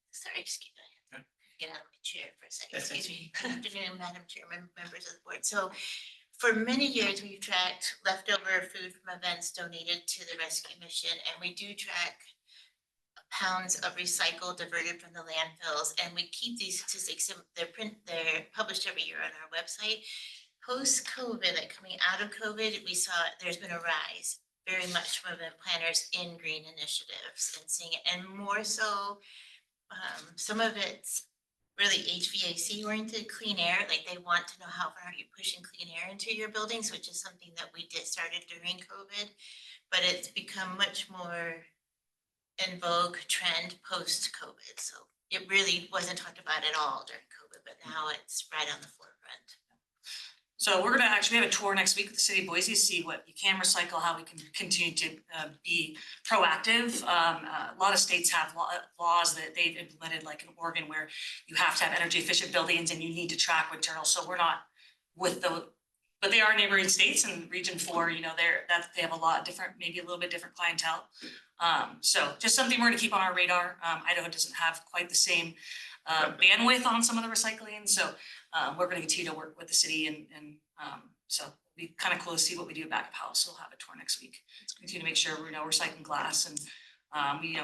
Sorry, excuse me. Get out of my chair for a second. Excuse me. Good afternoon, Madam Chair, members of the board. So for many years, we've tracked leftover food from events donated to the rescue mission, and we do track pounds of recycle diverted from the landfills. And we keep these statistics, they're published every year on our website. Post-COVID, like coming out of COVID, we saw there's been a rise very much from event planners in green initiatives and seeing it, and more so, some of it's really HVAC oriented, clean air, like they want to know how far are you pushing clean air into your buildings, which is something that we started during COVID, but it's become much more in vogue trend post-COVID. So it really wasn't talked about at all during COVID, but now it's right on the forefront. So we're gonna actually have a tour next week with the city of Boise, to see what you can recycle, how we can continue to be proactive. A lot of states have laws that they've implemented, like in Oregon, where you have to have energy efficient buildings and you need to track internal. So we're not with the, but they are neighboring states, and Region 4, you know, they have a lot different, maybe a little bit different clientele. So just something we're gonna keep on our radar. Idaho doesn't have quite the same bandwidth on some of the recycling, so we're gonna continue to work with the city, and so it'll be kind of cool to see what we do back of house. We'll have a tour next week. Let's continue to make sure we're, we're recycling glass, and we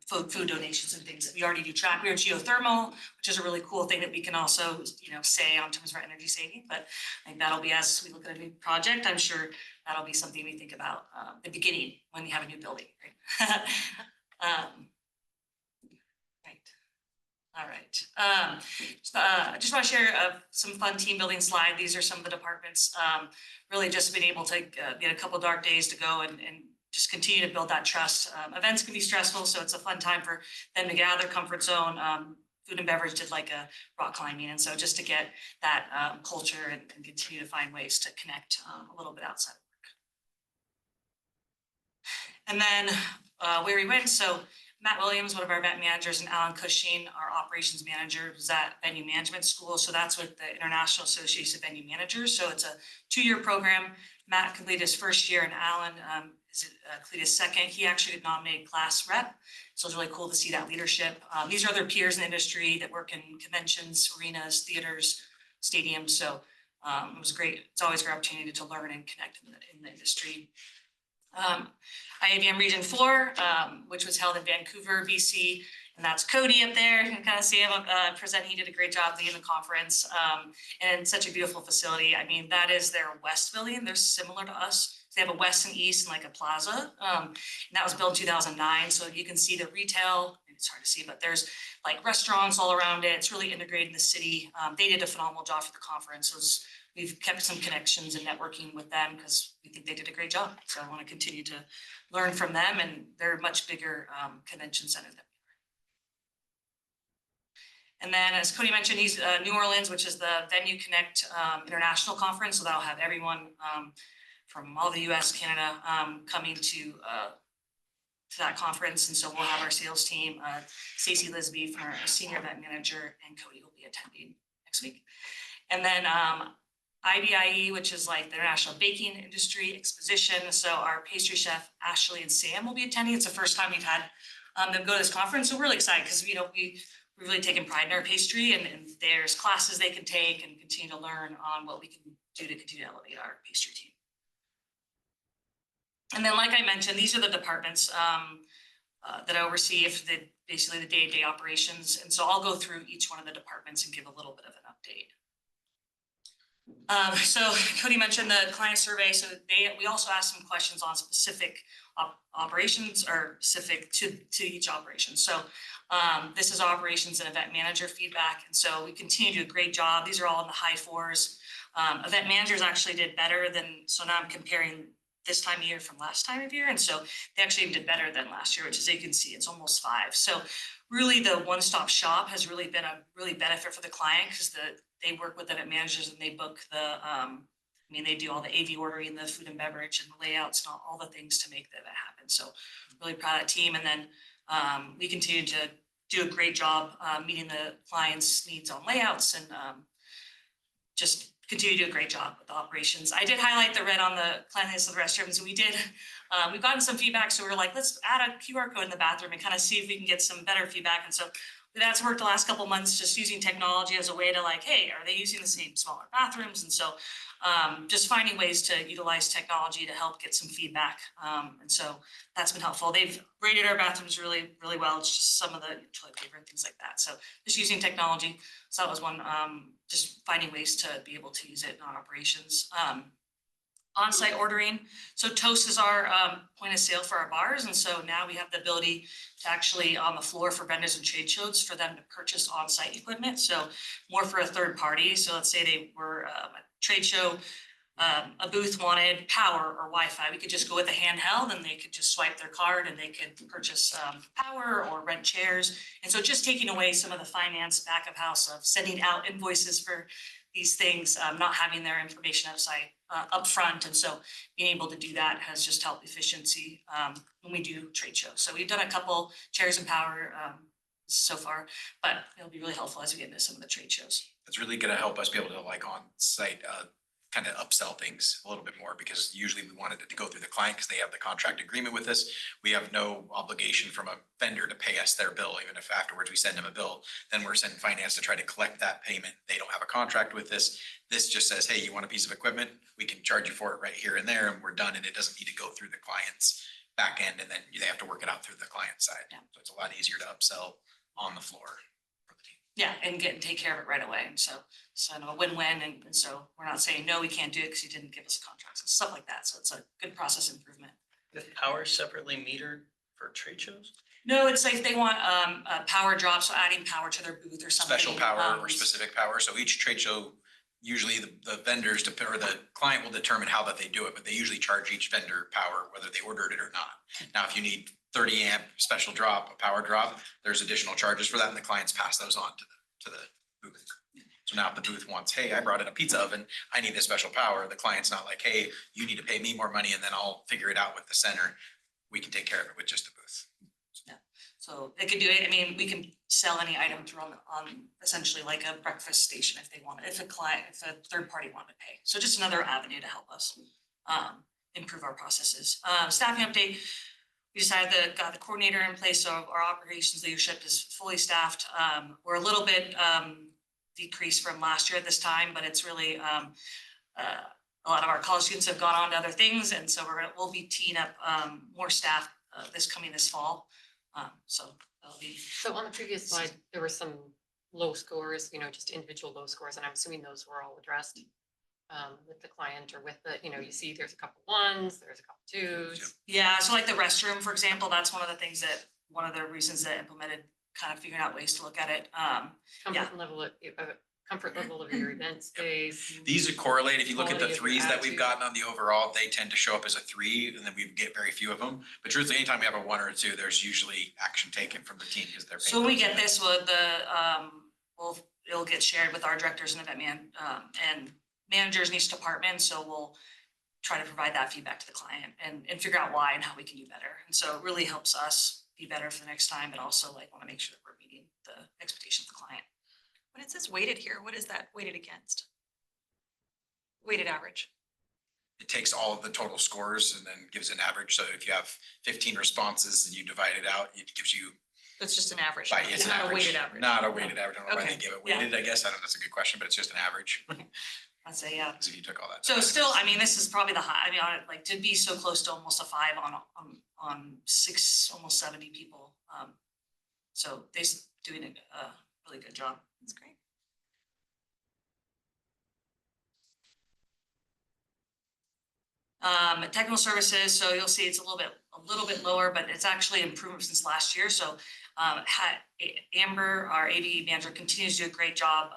food donations and things that we already do track. We are geothermal, which is a really cool thing that we can also, say on terms of our energy saving. But I think that'll be, as we look at a new project, I'm sure that'll be something we think about the beginning when we have a new building, right? All right. I just want to share some fun team building slide. These are some of the departments. Really just been able to get a couple dark days to go and just continue to build that trust. Events can be stressful, so it's a fun time for them to get out of their comfort zone. Food and beverage did like a rock climbing, and so just to get that culture and continue to find ways to connect a little bit outside of work. And then where we went, so Matt Williams, one of our event managers, and Alan Cushing, our operations manager, was at Venue Management School. So that's with the International Association of Venue Managers. So it's a 2-year program. Matt completed his first year, and Alan completed his second. He actually got nominated class rep. So it's really cool to see that leadership. These are other peers in the industry that work in conventions, arenas, theaters, stadiums. So it was great. It's always a great opportunity to learn and connect in the industry. IAVM Region 4, which was held in Vancouver, BC, and that's Cody up there. You can kind of see him present. He did a great job leading the conference, and such a beautiful facility. I mean, that is their West Pavilion. They're similar to us. They have a West and East and like a plaza, and that was built in 2009. So you can see the retail. It's hard to see, but there's like restaurants all around it. It's really integrated in the city. They did a phenomenal job for the conference. We've kept some connections and networking with them because we think they did a great job. So I want to continue to learn from them, and they're a much bigger convention center than we are. And then, as Cody mentioned, he's New Orleans, which is the Venue Connect International Conference. So that'll have everyone from all the US, Canada coming to that conference. And so we'll have our sales team, Stacey Lisby, our senior event manager, and Cody will be attending next week. And then IBIE, which is like the International Baking Industry Exposition. So our pastry chef, Ashley and Sam, will be attending. It's the first time we've had them go to this conference. So we're really excited because, we've really taken pride in our pastry, and there's classes they can take and continue to learn on what we can do to continue to elevate our pastry team. And then, like I mentioned, these are the departments that I oversee, basically the day-to-day operations. And so I'll go through each one of the departments and give a little bit of an update. So Cody mentioned the client survey. So we also asked some questions on specific operations, or specific to each operation. So this is operations and event manager feedback. And so we continue to do a great job. These are all in the high 4s. Event managers actually did better than, so now I'm comparing this time of year from last time of year. And so they actually did better than last year, which, as you can see, it's almost 5. So really the one-stop shop has really been a benefit for the client, because they work with event managers and they book they do all the AV ordering, the food and beverage, and the layouts, and all the things to make that happen. So really proud of that team. And then we continue to do a great job meeting the client's needs on layouts, and just continue to do a great job with the operations. I did highlight the red on the cleanliness of the restrooms. So we've gotten some feedback. So we were like, let's add a QR code in the bathroom and kind of see if we can get some better feedback. And so that's worked the last couple months, just using technology as a way to like, hey, are they using the same smaller bathrooms? And so just finding ways to utilize technology to help get some feedback. And so that's been helpful. They've rated our bathrooms really, really well. It's just some of the toilet paper and things like that. So just using technology. So that was one, just finding ways to be able to use it in our operations. On-site ordering. So Toast is our point of sale for our bars. And so now we have the ability to actually on the floor for vendors and trade shows for them to purchase on-site equipment. So more for a third party. So let's say they were a trade show, a booth wanted power or Wi-Fi. We could just go with a handheld and they could just swipe their card and they could purchase power or rent chairs. And so just taking away some of the finance back of house of sending out invoices for these things, not having their information outside upfront. And so being able to do that has just helped efficiency when we do trade shows. So we've done a couple chairs and power so far, but it'll be really helpful as we get into some of the trade shows. It's really gonna help us be able to like on site, kind of upsell things a little bit more because usually we wanted it to go through the client because they have the contract agreement with us. We have no obligation from a vendor to pay us their bill, even if afterwards we send them a bill, then we're sending finance to try to collect that payment. They don't have a contract with us. This just says, hey, you want a piece of equipment? We can charge you for it right here and there and we're done and it doesn't need to go through the client's back end and then they have to work it out through the client side. Yeah. So it's a lot easier to upsell on the floor for the team. Yeah, and take care of it right away. And so a win-win. And so we're not saying, no, we can't do it because you didn't give us a contract and stuff like that. So it's a good process improvement. Is power separately metered for trade shows? No, it's like they want a power drop, so adding power to their booth or something. Special power or specific power. So each trade show, usually the vendors or the client will determine how that they do it, but they usually charge each vendor power, whether they ordered it or not. Now, if you need 30 amp special drop, a power drop, there's additional charges for that and the clients pass those on to the booth. So now if the booth wants, hey, I brought in a pizza oven, I need this special power. The client's not like, hey, you need to pay me more money and then I'll figure it out with the center. We can take care of it with just the booth. So they could do it. I mean, we can sell any item through on essentially like a breakfast station if they want, if a third party wanted to pay. So just another avenue to help us improve our processes. Staffing update, we decided that got the coordinator in place, so our operations leadership is fully staffed. We're a little bit decreased from last year at this time, but it's really a lot of our college students have gone on to other things, and so we'll be teeing up more staff this fall. So that'll be. So on the previous slide, there were some low scores, just individual low scores, and I'm assuming those were all addressed with the client or with the, you see there's a couple ones, there's a couple twos. Yeah, so like the restroom, for example, that's one of the reasons that implemented kind of figuring out ways to look at it. Comfort level of your event space. These are correlate. If you look at the Quality of threes that we've attitude. gotten on the overall, they tend to show up as a 3 and then we get very few of them. But truthfully, anytime we have a 1 or a 2, there's usually action taken from the team because they're. So when we get this with it'll get shared with our directors and and managers in each department. So we'll try to provide that feedback to the client and figure out why and how we can do better. And so it really helps us be better for the next time, but also want to make sure that we're meeting the expectations of the client. When it says weighted here, what is that weighted against? Weighted average. It takes all of the total scores and then gives an average. So if you have 15 responses and you divide it out, it gives you. It's just an average. It's not a weighted average. Not a weighted average. I don't know why Okay. they give it Yeah. weighted, I guess. I don't know. That's a good question, but it's just an average. I'd say, yeah. So if you took all that. So still, I mean, this is probably the high, to be so close to almost a 5 on 6, almost 70 people. So they're doing a really good job. That's great. Technical services, so you'll see it's a little bit lower, but it's actually improvement since last year. So Amber, our AV manager, continues to do a great job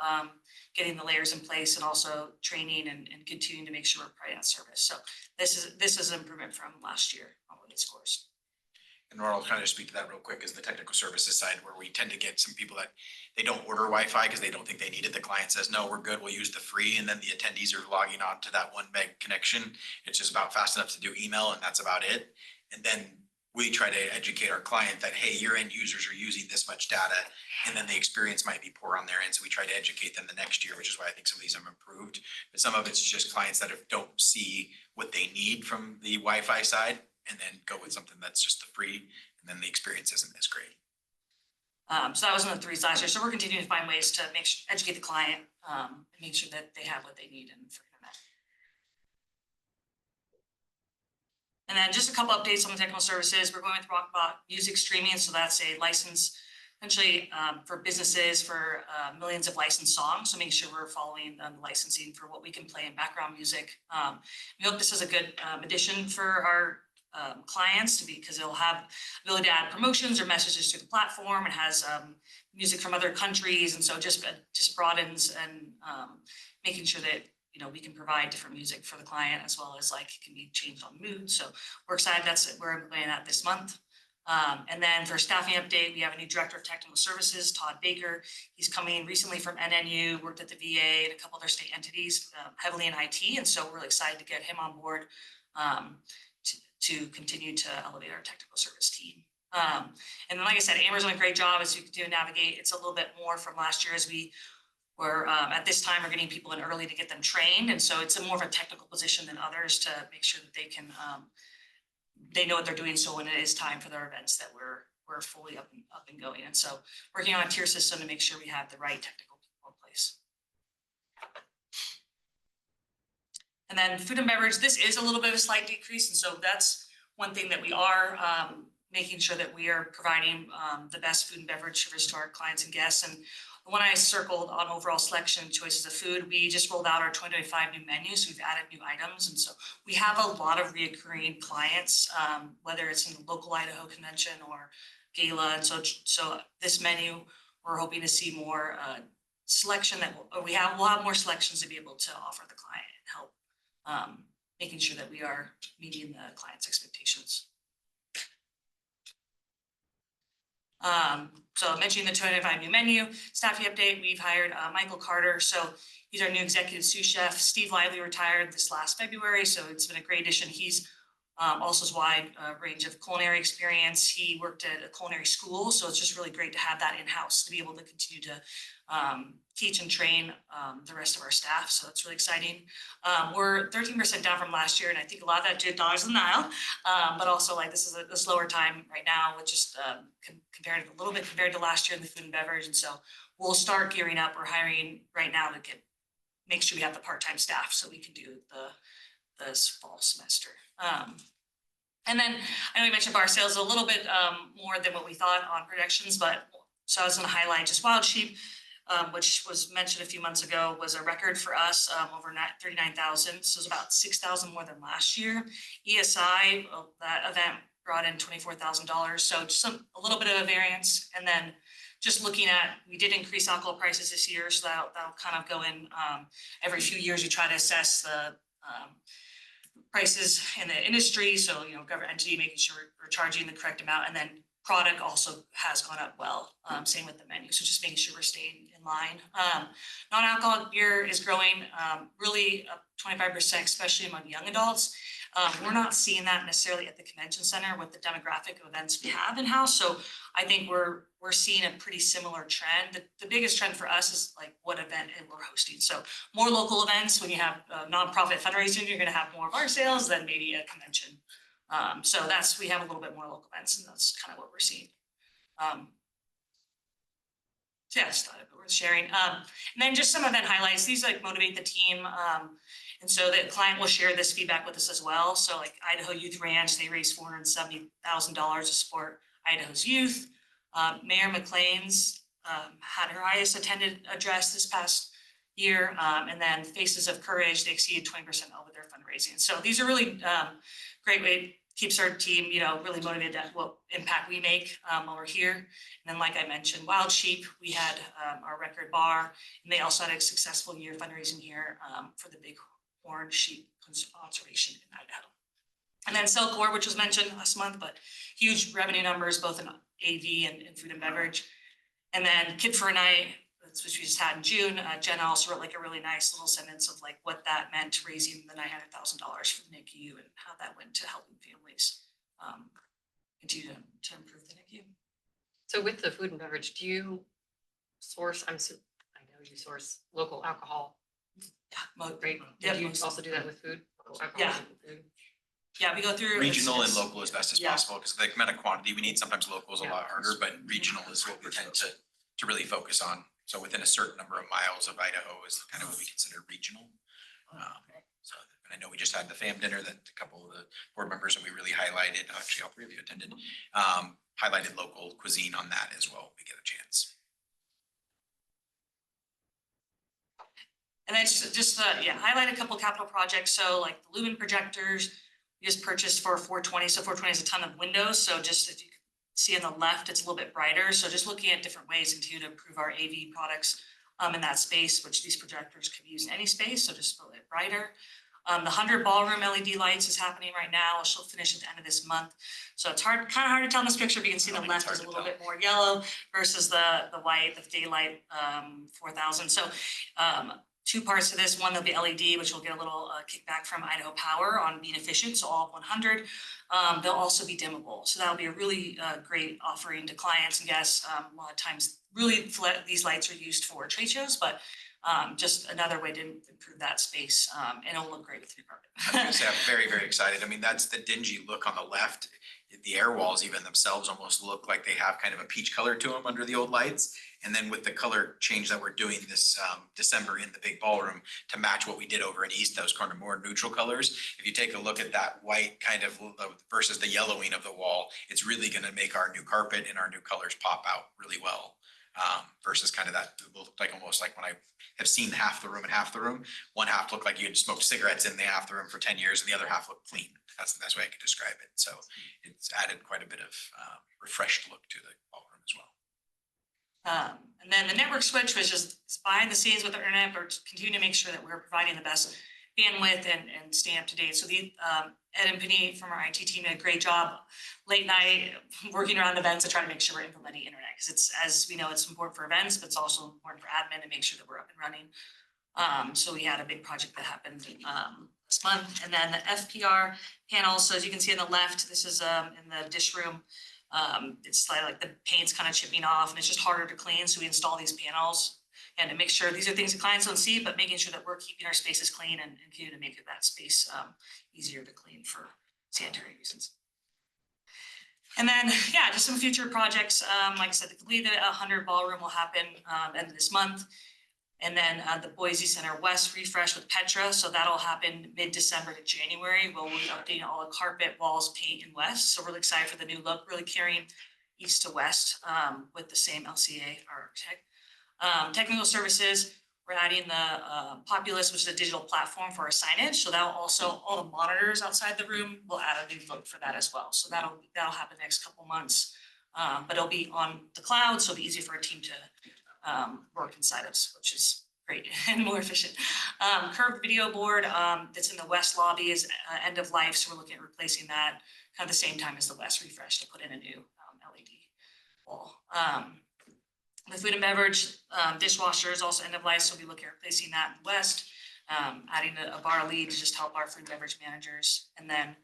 getting the layers in place and also training and continuing to make sure we're providing that service. So this is an improvement from last year on what it scores. And I'll kind of speak to that real quick is the technical services side where we tend to get some people that they don't order Wi-Fi because they don't think they need it. The client says, no, we're good. We'll use the free. And then the attendees are logging on to that 1 meg connection. It's just about fast enough to do email and that's about it. And then we try to educate our client that, hey, your end users are using this much data and then the experience might be poor on their end. So we try to educate them the next year, which is why I think some of these have improved. But some of it's just clients that don't see what they need from the Wi-Fi side and then go with something that's just the free and then the experience isn't as great. So that was one of the 3s last year. So we're continuing to find ways to educate the client, and make sure that they have what they need and for internet. And then just a couple updates on the technical services. We're going with Rockbot Music Streaming. So that's a license essentially for businesses for millions of licensed songs. So make sure we're following the licensing for what we can play in background music. We hope this is a good addition for our clients because it'll have ability to add promotions or messages to the platform. It has music from other countries, and so just broadens and making sure that we can provide different music for the client, as well as like it can be changed on mood. So we're excited. We're implementing that this month. And then for staffing update, we have a new director of technical services, Todd Baker. He's coming recently from NNU, worked at the VA and a couple other state entities, heavily in IT, and so we're really excited to get him on board to continue to elevate our technical service team. And then, like I said, Amber's done a great job as you continue to navigate. It's a little bit more from last year as we were at this time we're getting people in early to get them trained, and so it's more of a technical position than others to make sure that they can they know what they're doing. So when it is time for their events, that we're fully up and going. And so working on a tier system to make sure we have the right technical people in place. And then food and beverage, this is a little bit of a slight decrease. And so that's one thing that we are making sure that we are providing the best food and beverage service to our clients and guests. And the one I circled on overall selection choices of food, we just rolled out our 2025 new menu. So we've added new items. And so we have a lot of reoccurring clients, whether it's in the local Idaho convention or gala. And so this menu, we're hoping to see more selection we'll have more selections to be able to offer the client and help making sure that we are meeting the client's expectations. So mentioning the 2025 new menu, staffing update, we've hired Michael Carter. So he's our new executive sous chef. Steve Lively retired this last February, so it's been a great addition. He's also has wide range of culinary experience. He worked at a culinary school, so it's just really great to have that in-house to be able to continue to teach and train the rest of our staff. So it's really exciting. We're 13% down from last year, and I think a lot of that due to dollars in the aisle, but also like this is a slower time right now, with just compared a little bit compared to last year in the food and beverage. And so we'll start gearing up. We're hiring right now to make sure we have the part-time staff so we can do this fall semester. And then I know we mentioned bar sales a little bit more than what we thought on projections, but so I was going to highlight just Wild Sheep, which was mentioned a few months ago, was a record for us, over 39,000. So it's about 6,000 more than last year. ESI, that event brought in $24,000. So just a little bit of a variance. And then just looking at, we did increase alcohol prices this year, so that'll kind of go in every few years. We try to assess the prices in the industry. So, government entity, making sure we're charging the correct amount. And then product also has gone up well. Same with the menu. So just making sure we're staying in line. Non-alcoholic beer is growing really up 25%, especially among young adults. We're not seeing that necessarily at the convention center with the demographic of events we have in-house. So I think we're seeing a pretty similar trend. The biggest trend for us is like what event we're hosting. So more local events. When you have nonprofit fundraising, you're going to have more of our sales than maybe a convention. So we have a little bit more local events, and that's kind of what we're seeing. So yeah, I just thought it worth sharing. And then just some event highlights. These like motivate the team. And so the client will share this feedback with us as well. So like Idaho Youth Ranch, they raised $470,000 to support Idaho's youth. Mayor McLean's had her highest attended address this past year. And then Faces of Courage, they exceeded 20% over their fundraising. So these are really great way, keeps our team, really motivated at what impact we make while we're here. And then, like I mentioned, Wild Sheep, we had our record bar, and they also had a successful year fundraising here for the Big Horn Sheep Conservation in Idaho. And then Silkworm, which was mentioned last month, but huge revenue numbers, both in AV and food and beverage. And then Kid for a Night, which we just had in June. Jenna also wrote like a really nice little sentence of like what that meant, raising the $900,000 for the NICU and how that went to helping families continue to improve the NICU. So with the food and beverage, do you source, I know you source local alcohol. Yeah, Great. Yeah, Do you most- also do that with food? Local alcohol Yeah. and food? Yeah, we go through. regional and it's- local as best as Yeah. possible, because the amount of quantity we need, sometimes local is a Yeah. lot harder, but regional is what we tend to really focus on. So within a certain number of miles of Idaho is kind of what we consider regional. So, and I know we just had the FAM dinner that a couple of the board members that we really highlighted, actually all three of you attended, highlighted local cuisine on that as well, if we get a chance. And then highlight a couple capital projects, so like the lumen projectors, we just purchased for 420, so 420 is a ton of windows, so just if you can see on the left, it's a little bit brighter, so just looking at different ways and to improve our AV products in that space, which these projectors can be used in any space, so just a little bit brighter. The 100 ballroom LED lights is happening right now, she'll finish at the end of this month, so it's kind of hard to tell in this picture, but you can see the It's left hard is a to little tell. bit more yellow versus the white, the daylight 4000, so 2 parts to this. One, there'll be LED, which will get a little kickback from Idaho Power on being efficient, so all of 100. They'll also be dimmable, so that'll be a really great offering to clients and guests. A lot of times, really, these lights are used for trade shows, but just another way to improve that space, and it'll look great with your I was gonna carpet. say, I'm very, very excited. I mean, that's the dingy look on the left. The air walls even themselves almost look like they have kind of a peach color to them under the old lights. And then with the color change that we're doing this December in the big ballroom to match what we did over in East, those kind of more neutral colors. If you take a look at that white kind of versus the yellowing of the wall, it's really gonna make our new carpet and our new colors pop out really well. Versus kind of that, it looked like almost like when I have seen half the room and half the room, one half looked like you had smoked cigarettes in the half the room for 10 years and the other half looked clean. That's the best way I could describe it. So it's added quite a bit of refreshed look to the ballroom as well. And then the network switch was just behind the scenes with the internet, but continue to make sure that we're providing the best bandwidth and staying up to date. So Ed and Penny from our IT team did a great job late night working around events to try to make sure we're implementing internet, because it's, as we know, it's important for events, but it's also important for admin to make sure that we're up and running. So we had a big project that happened this month. And then the FPR panel, so as you can see on the left, this is in the dish room. It's like the paint's kind of chipping off and it's just harder to clean, so we install these panels. And to make sure, these are things that clients don't see, but making sure that we're keeping our spaces clean and continue to make that space easier to clean for sanitary reasons. And then, yeah, just some future projects. Like I said, the completed 100 ballroom will happen end of this month. And then the Boise Center West refresh with Petra, so that'll happen mid-December to January. We'll be updating all the carpet, walls, paint, and west. So really excited for the new look, really carrying east to west with the same LCA architect. Technical services, we're adding the Populous, which is a digital platform for our signage. So that'll also, all the monitors outside the room, will add a new look for that as well. So that'll happen next couple months. But it'll be on the cloud, so it'll be easier for our team to work inside us, which is great and more efficient. Curved video board that's in the west lobby is end of life, so we're looking at replacing that kind of the same time as the west refresh to put in a new LED wall. The food and beverage dishwasher is also end of life, so we'll be looking at replacing that in the west, adding a bar lead to just help our food and beverage managers. And then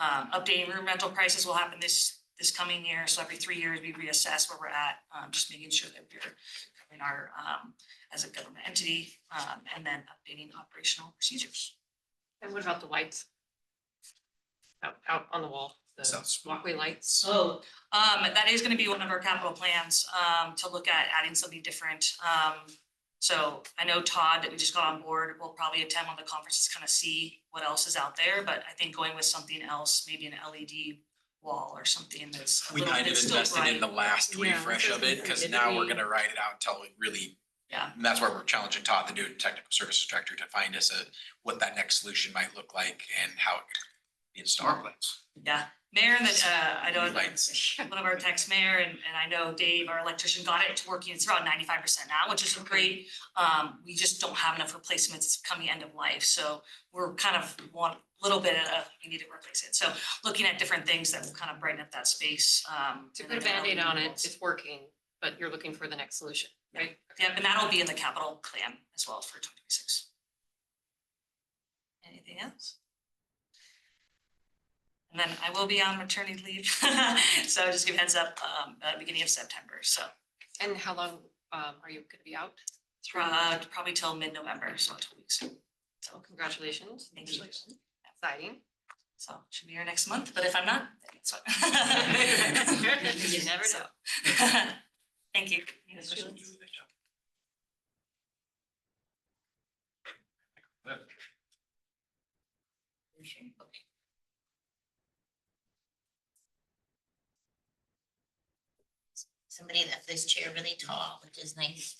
updating room rental prices will happen this coming year, so every 3 years we reassess where we're at, just making sure that we're covering our as a government entity, and then updating operational procedures. And what about the lights? Out on the wall, the Sounds- walkway lights? So that is going to be one of our capital plans to look at adding something different. So I know Todd, that we just got on board, will probably attend one of the conferences, kind of see what else is out there, but I think going with something else, maybe an LED wall or something that's a We little kind of bit still invested in bright. the last Yeah, refresh of it, because did now we're we- gonna ride it out until it really. Yeah. And that's why we're challenging Todd, the new technical services director, to find us what that next solution might look like and how it could be installed. Yeah, Mayor, that I know Blue lights. one of our techs, Mayor, and I know Dave, our electrician, got it to working. It's about 95% now, which is great. We just don't have enough replacements. It's coming end of life, so we're kind of want a little bit of we need to replace it. So looking at different things that will kind of brighten up that space. To put a Band-Aid on it, it's working, but you're looking for the next solution, right? Yeah, and that'll be in the capital plan as well for 2026. Anything else? And then I will be on maternity leave, so just give a heads up, beginning of September, so And how long are you gonna be out? probably till mid-November, so 2 weeks. So congratulations. Thank you. Exciting. So should be here next month, but if I'm not, then it's fine. You never So, know. Thank you. Okay. Somebody left this chair really tall, which is nice.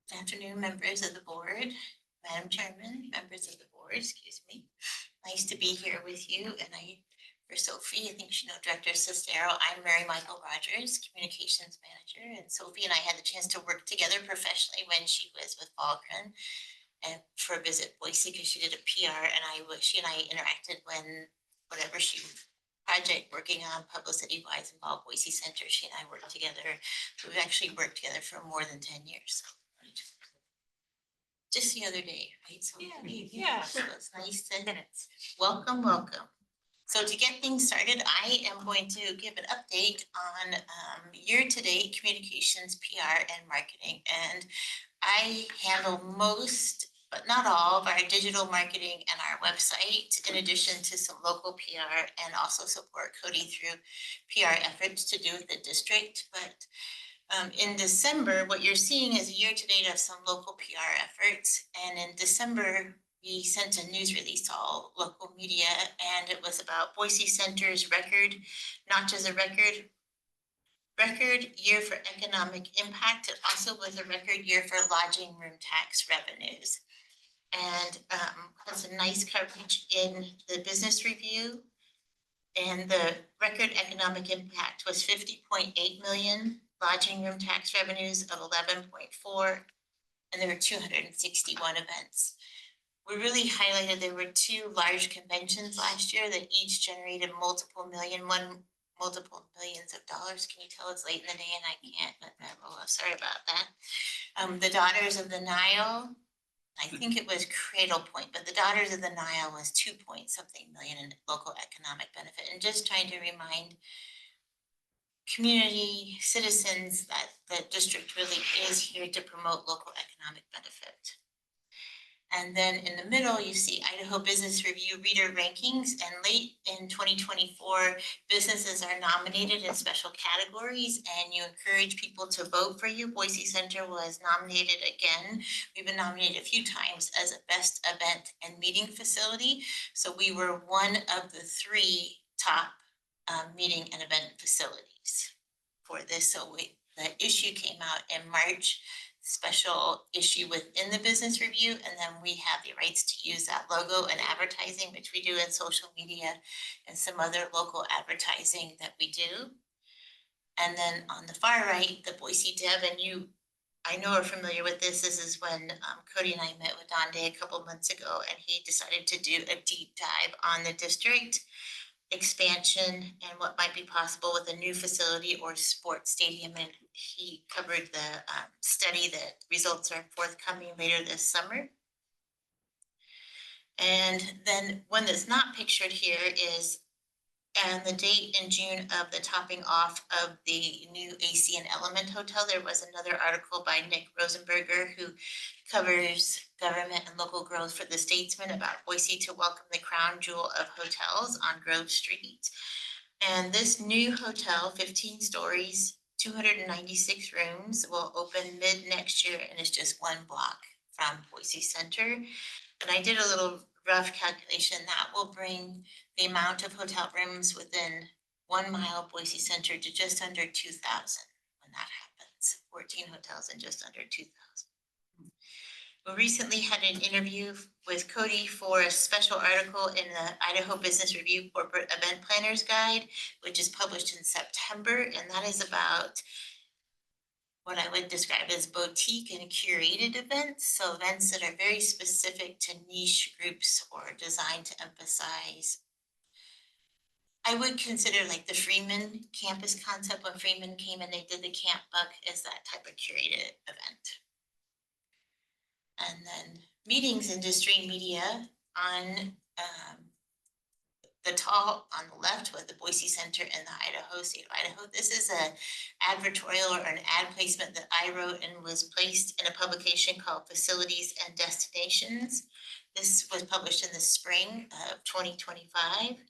Good afternoon, members of the board, Madam Chairman, members of the board, excuse me. Nice to be here with you, and for Sophie, I think you know Director Sestero, I'm Mary Michael Rogers, Communications Manager, and Sophie and I had the chance to work together professionally when she was with Falcon and for a visit Boise, because she did a PR, and she and I interacted when whatever she project working on publicity wise involved Boise Center, she and I worked together. So we've actually worked together for more than 10 years. Just the other day, right? So Yeah. So it's nice to welcome. So to get things started, I am going to give an update on year-to-date communications, PR, and marketing. And I handle most, but not all, of our digital marketing and our website, in addition to some local PR, and also support Cody through PR efforts to do with the district. But in December, what you're seeing is a year-to-date of some local PR efforts. And in December, we sent a news release to all local media, and it was about Boise Center's record, not just a record year for economic impact, it also was a record year for lodging room tax revenues. And has a nice coverage in the business review. And the record economic impact was 50.8 million, lodging room tax revenues of 11.4, and there were 261 events. We really highlighted there were 2 large conventions last year that each generated multiple millions of dollars. Can you tell it's late in the day and I can't let that roll off? Sorry about that. The Daughters of the Nile, I think it was Cradle Point, but the Daughters of the Nile was 2-point-something million in local economic benefit. And just trying to remind community citizens that the district really is here to promote local economic benefit. And then in the middle, you see Idaho Business Review reader rankings, and late in 2024, businesses are nominated in special categories, and you encourage people to vote for you. Boise Center was nominated again. We've been nominated a few times as a best event and meeting facility. So we were one of the 3 top meeting and event facilities for this. So the issue came out in March, special issue within the business review, and then we have the rights to use that logo and advertising, which we do in social media and some other local advertising that we do. And then on the far right, the Boise Dev, and you, I know are familiar with this. This is when Cody and I met with Don Day a couple months ago, and he decided to do a deep dive on the district expansion and what might be possible with a new facility or sports stadium. And he covered the study that results are forthcoming later this summer. And then one that's not pictured here is the date in June of the topping off of the new AC and Element Hotel. There was another article by Nick Rosenberger, who covers government and local growth for the Statesman, about Boise to welcome the crown jewel of hotels on Grove Street. And this new hotel, 15 stories, 296 rooms, will open mid next year, and is just 1 block from Boise Center. And I did a little rough calculation that will bring the amount of hotel rooms within 1 mile of Boise Center to just under 2,000 when that happens. 14 hotels and just under 2,000. We recently had an interview with Cody for a special article in the Idaho Business Review Corporate Event Planners Guide, which is published in September, and that is about what I would describe as boutique and curated events. So events that are very specific to niche groups or designed to emphasize. I would consider like the Freeman campus concept when Freeman came and they did the Camp Buck as that type of curated event. And then meetings industry media on the tall on the left with the Boise Center and the Idaho State of Idaho. This is a advertorial or an ad placement that I wrote and was placed in a publication called Facilities and Destinations. This was published in the spring of 2025.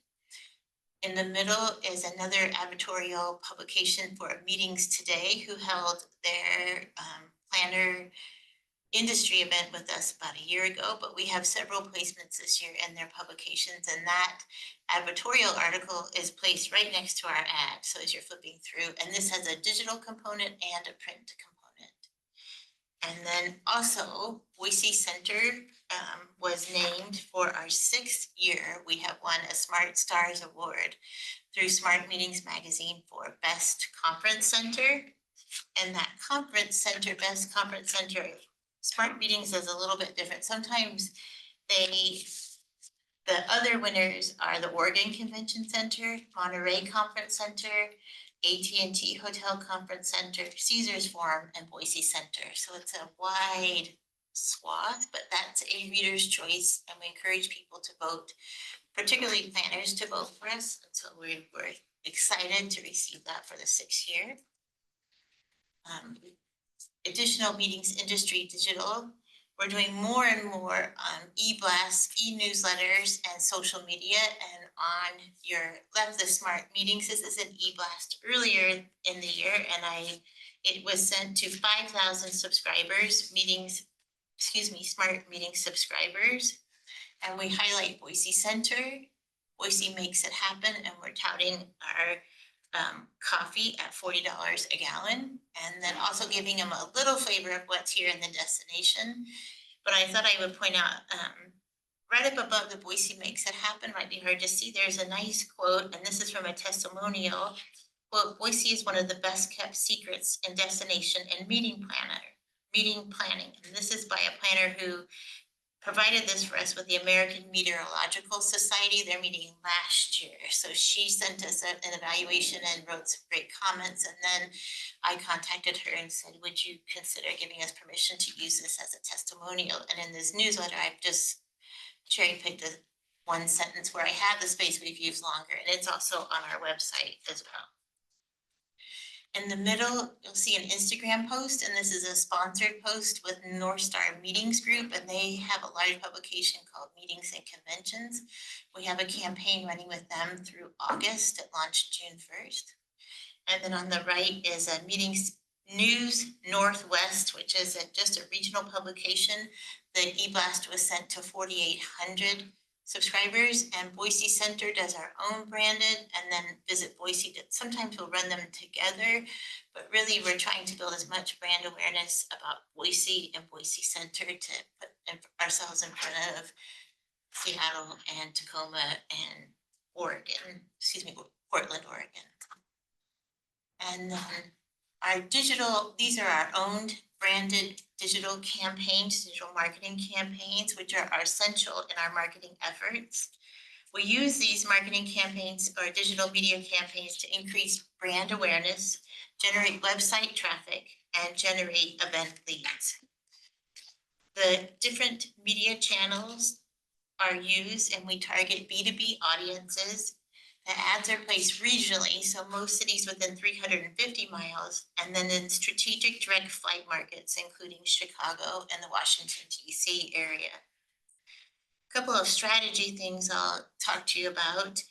In the middle is another advertorial publication for Meetings Today, who held their planner industry event with us about a year ago, but we have several placements this year in their publications, and that advertorial article is placed right next to our ad. So as you're flipping through, and this has a digital component and a print component. And then also Boise Center was named for our 6th year. We have won a Smart Stars Award through Smart Meetings Magazine for Best Conference Center. And that conference center, Best Conference Center, Smart Meetings is a little bit different. Sometimes the other winners are the Oregon Convention Center, Monterey Conference Center, AT&T Hotel Conference Center, Caesars Forum, and Boise Center. So it's a wide swath, but that's a reader's choice, and we encourage people to vote, particularly planners, to vote for us. And so we're excited to receive that for the 6th year. Additional meetings industry digital. We're doing more and more e-blasts, e-newsletters, and social media. And on your left, the Smart Meetings, this is an e-blast earlier in the year, and it was sent to 5,000 subscribers, Smart Meetings subscribers. And we highlight Boise Center, Boise Makes It Happen, and we're touting our coffee at $40 a gallon, and then also giving them a little flavor of what's here in the destination. But I thought I would point out, right up above the Boise Makes It Happen, might be hard to see, there's a nice quote, and this is from a testimonial. Quote, Boise is one of the best kept secrets in destination and meeting planning. And this is by a planner who provided this for us with the American Meteorological Society. They're meeting last year. So she sent us an evaluation and wrote some great comments. And then I contacted her and said, would you consider giving us permission to use this as a testimonial? And in this newsletter, I've just cherry picked the one sentence where I have the space we've used longer. And it's also on our website as well. In the middle, you'll see an Instagram post, and this is a sponsored post with North Star Meetings Group, and they have a large publication called Meetings and Conventions. We have a campaign running with them through August. It launched June 1st. And then on the right is a Meetings News Northwest, which is just a regional publication. The e-blast was sent to 4,800 subscribers, and Boise Center does our own branded, and then Visit Boise. Sometimes we'll run them together, but really we're trying to build as much brand awareness about Boise and Boise Center to put ourselves in front of Seattle and Tacoma and Portland, Oregon. And then our digital, these are our own branded digital campaigns, digital marketing campaigns, which are essential in our marketing efforts. We use these marketing campaigns or digital media campaigns to increase brand awareness, generate website traffic, and generate event leads. The different media channels are used, and we target B2B audiences. The ads are placed regionally, so most cities within 350 miles, and then in strategic direct flight markets, including Chicago and the Washington, D.C. area. A couple of strategy things I'll talk to you about.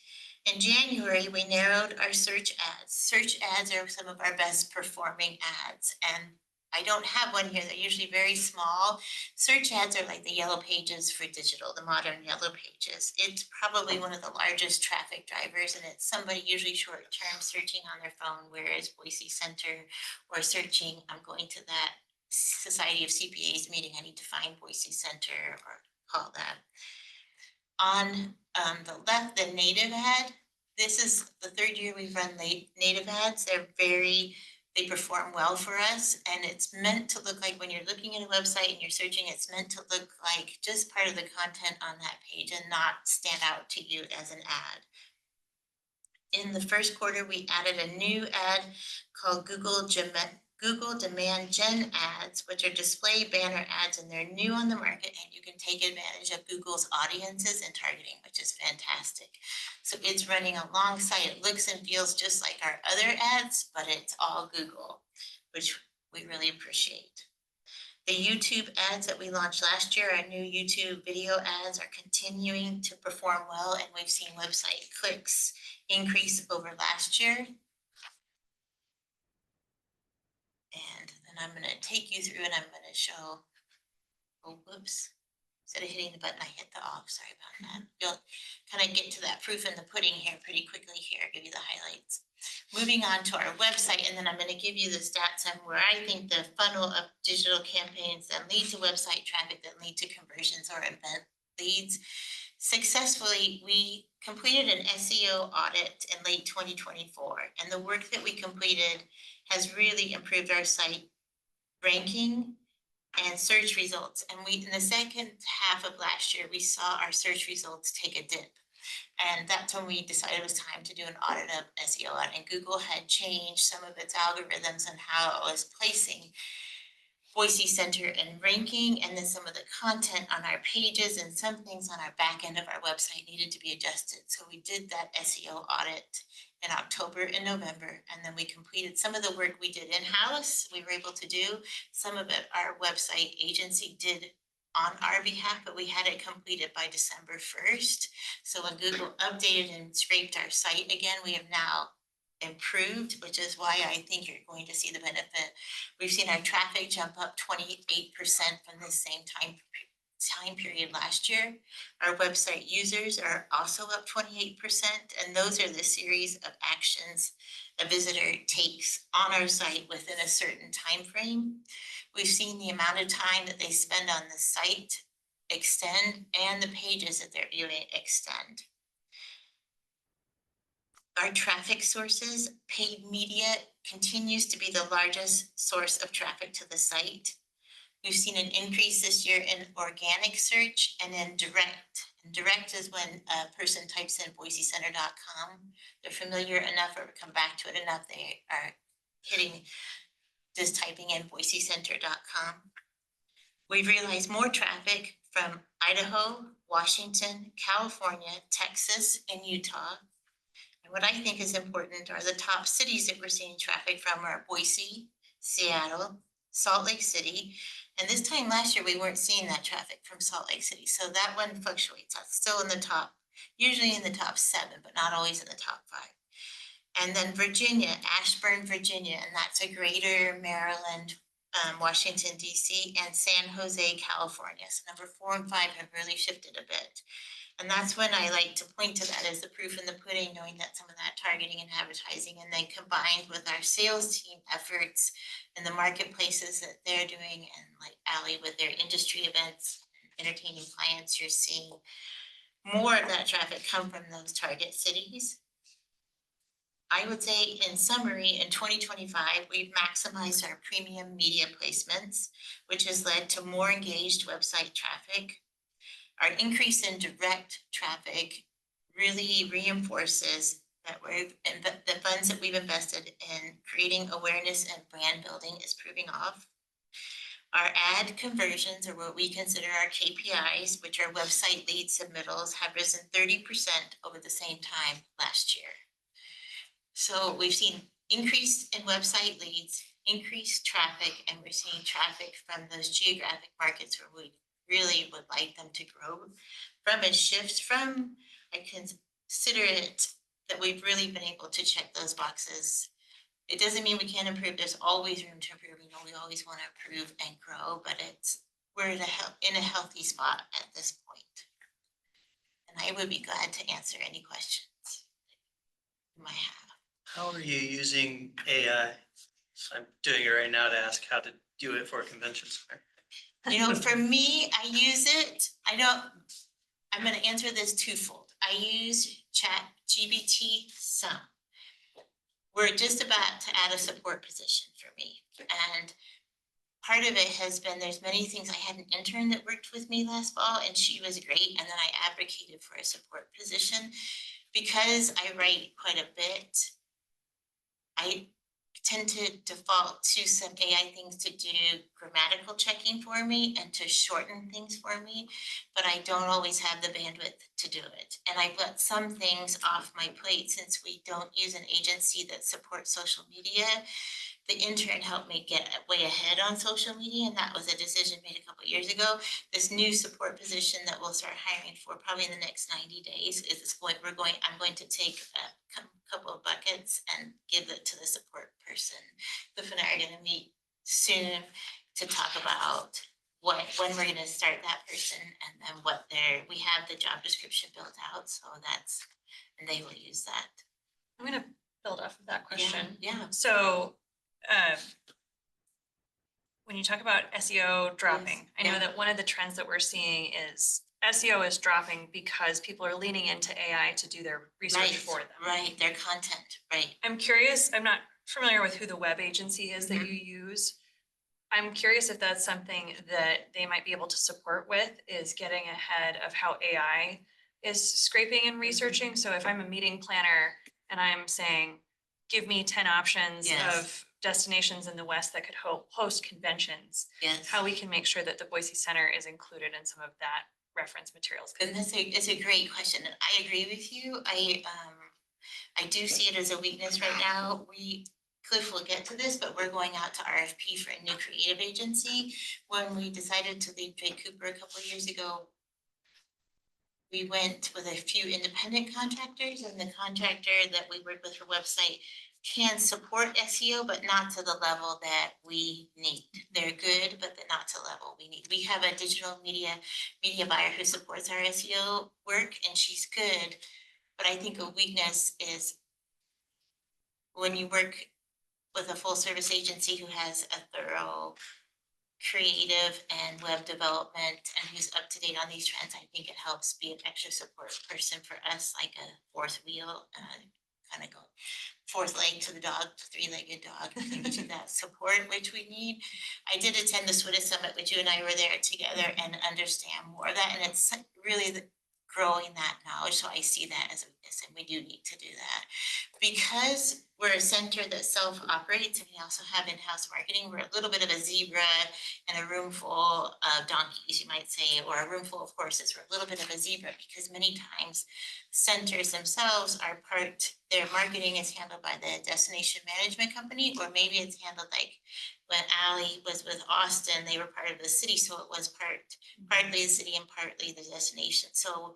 In January, we narrowed our search ads. Search ads are some of our best performing ads, and I don't have one here. They're usually very small. Search ads are like the yellow pages for digital, the modern yellow pages. It's probably one of the largest traffic drivers, and it's somebody usually short-term searching on their phone, whereas Boise Center, or searching, I'm going to that Society of CPAs meeting, I need to find Boise Center or call that. On the left, the native ad. This is the 3rd year we've run native ads. They're very They perform well for us, and it's meant to look like when you're looking at a website and you're searching, it's meant to look like just part of the content on that page and not stand out to you as an ad. In the first quarter, we added a new ad called Google Demand Gen Ads, which are display banner ads, and they're new on the market, and you can take advantage of Google's audiences and targeting, which is fantastic. So it's running alongside, it looks and feels just like our other ads, but it's all Google, which we really appreciate. The YouTube ads that we launched last year, our new YouTube video ads, are continuing to perform well, and we've seen website clicks increase over last year. And then I'm gonna take you through and I'm gonna show, oh, whoops. Instead of hitting the button, I hit the off, sorry about that. You'll kind of get to that proof in the pudding here pretty quickly here, give you the highlights. Moving on to our website, and then I'm gonna give you the stats on where I think the funnel of digital campaigns that lead to website traffic, that lead to conversions or event leads. Successfully, we completed an SEO audit in late 2024, and the work that we completed has really improved our site ranking and search results. And in the second half of last year, we saw our search results take a dip. And that's when we decided it was time to do an audit of SEO. And Google had changed some of its algorithms and how it was placing Boise Center in ranking, and then some of the content on our pages and some things on our back end of our website needed to be adjusted. So we did that SEO audit in October and November, and then we completed some of the work we did in-house. We were able to do some of it our website agency did on our behalf, but we had it completed by December 1st. So when Google updated and scraped our site again, we have now improved, which is why I think you're going to see the benefit. We've seen our traffic jump up 28% from the same time period last year. Our website users are also up 28%, and those are the series of actions a visitor takes on our site within a certain time frame. We've seen the amount of time that they spend on the site extend, and the pages that they're viewing extend. Our traffic sources, paid media continues to be the largest source of traffic to the site. We've seen an increase this year in organic search and in direct. And direct is when a person types in boisecenter.com. They're familiar enough or come back to it enough, they are hitting, just typing in boisecenter.com. We've realized more traffic from Idaho, Washington, California, Texas, and Utah. And what I think is important are the top cities that we're seeing traffic from are Boise, Seattle, Salt Lake City. And this time last year, we weren't seeing that traffic from Salt Lake City. So that one fluctuates. That's still in the top, usually in the top 7, but not always in the top 5. And then Virginia, Ashburn, Virginia, and that's a greater Maryland, Washington, DC, and San Jose, California. So number 4 and 5 have really shifted a bit. And that's when I like to point to that as the proof in the pudding, knowing that some of that targeting and advertising, and then combined with our sales team efforts in the marketplaces that they're doing, and like Ally with their industry events, entertaining clients, you're seeing more of that traffic come from those target cities. I would say in summary, in 2025, we've maximized our premium media placements, which has led to more engaged website traffic. Our increase in direct traffic really reinforces that the funds that we've invested in creating awareness and brand building is proving off. Our ad conversions, or what we consider our KPIs, which are website lead submittals, have risen 30% over the same time last year. So we've seen increase in website leads, increased traffic, and we're seeing traffic from those geographic markets where we really would like them to grow from. A shift from, I consider it that we've really been able to check those boxes. It doesn't mean we can't improve. There's always room to improve. You know, we always want to improve and grow, but we're in a healthy spot at this point. And I would be glad to answer any questions you might have. How are you using AI? So I'm doing it right now to ask how to do it for a convention center. You know, for me, I use it. I'm going to answer this twofold. I use ChatGPT some. we're just about to add a support position for me. And part of it has been, there's many things, I had an intern that worked with me last fall and she was great. And then I advocated for a support position. Because I write quite a bit, I tend to default to some AI things to do grammatical checking for me and to shorten things for me, but I don't always have the bandwidth to do it. And I've got some things off my plate since we don't use an agency that supports social media. The intern helped me get way ahead on social media, and that was a decision made a couple of years ago. This new support position that we'll start hiring for probably in the next 90 days I'm going to take a couple of buckets and give it to the support person. Cliff and I are gonna meet soon to talk about when we're gonna start that person and then we have the job description built out, so and they will use that. I'm gonna build off of that question. Yeah. So, when you talk about SEO dropping, I know yeah. that one of the trends that we're seeing is SEO is dropping because people are leaning into AI to do their research Right, for them. right, their content, right. I'm curious, I'm not familiar with who the web agency is that you use. I'm curious if that's something that they might be able to support with, is getting ahead of how AI is scraping and researching. So if I'm a meeting planner and I'm saying, give me 10 options Yes. of destinations in the West that could host conventions, Yes. how we can make sure that the Boise Center is included in some of that reference materials. And it's a great question, and I agree with you. I do see it as a weakness right now. Cliff will get to this, but we're going out to RFP for a new creative agency. When we decided to leave Drake Cooper a couple of years ago, we went with a few independent contractors, and the contractor that we work with for website can support SEO, but not to the level that we need. They're good, but they're not to the level we need. We have a digital media buyer who supports our SEO work, and she's good. But I think a weakness is when you work with a full service agency who has a thorough creative and web development and who's up to date on these trends, I think it helps be an extra support person for us, like a fourth wheel, kind of go fourth leg to the dog, three-legged dog, to that support which we need. I did attend the SWITA Summit, which you and I were there together, and understand more of that, and it's really growing that knowledge, so I see that as a weakness, and we do need to do that. Because we're a center that self-operates, and we also have in-house marketing, we're a little bit of a zebra and a room full of donkeys, you might say, or a room full of horses. We're a little bit of a zebra because many times centers themselves are their marketing is handled by the destination management company, or maybe it's handled like when Ally was with Austin, they were part of the city, so it was partly the city and partly the destination. So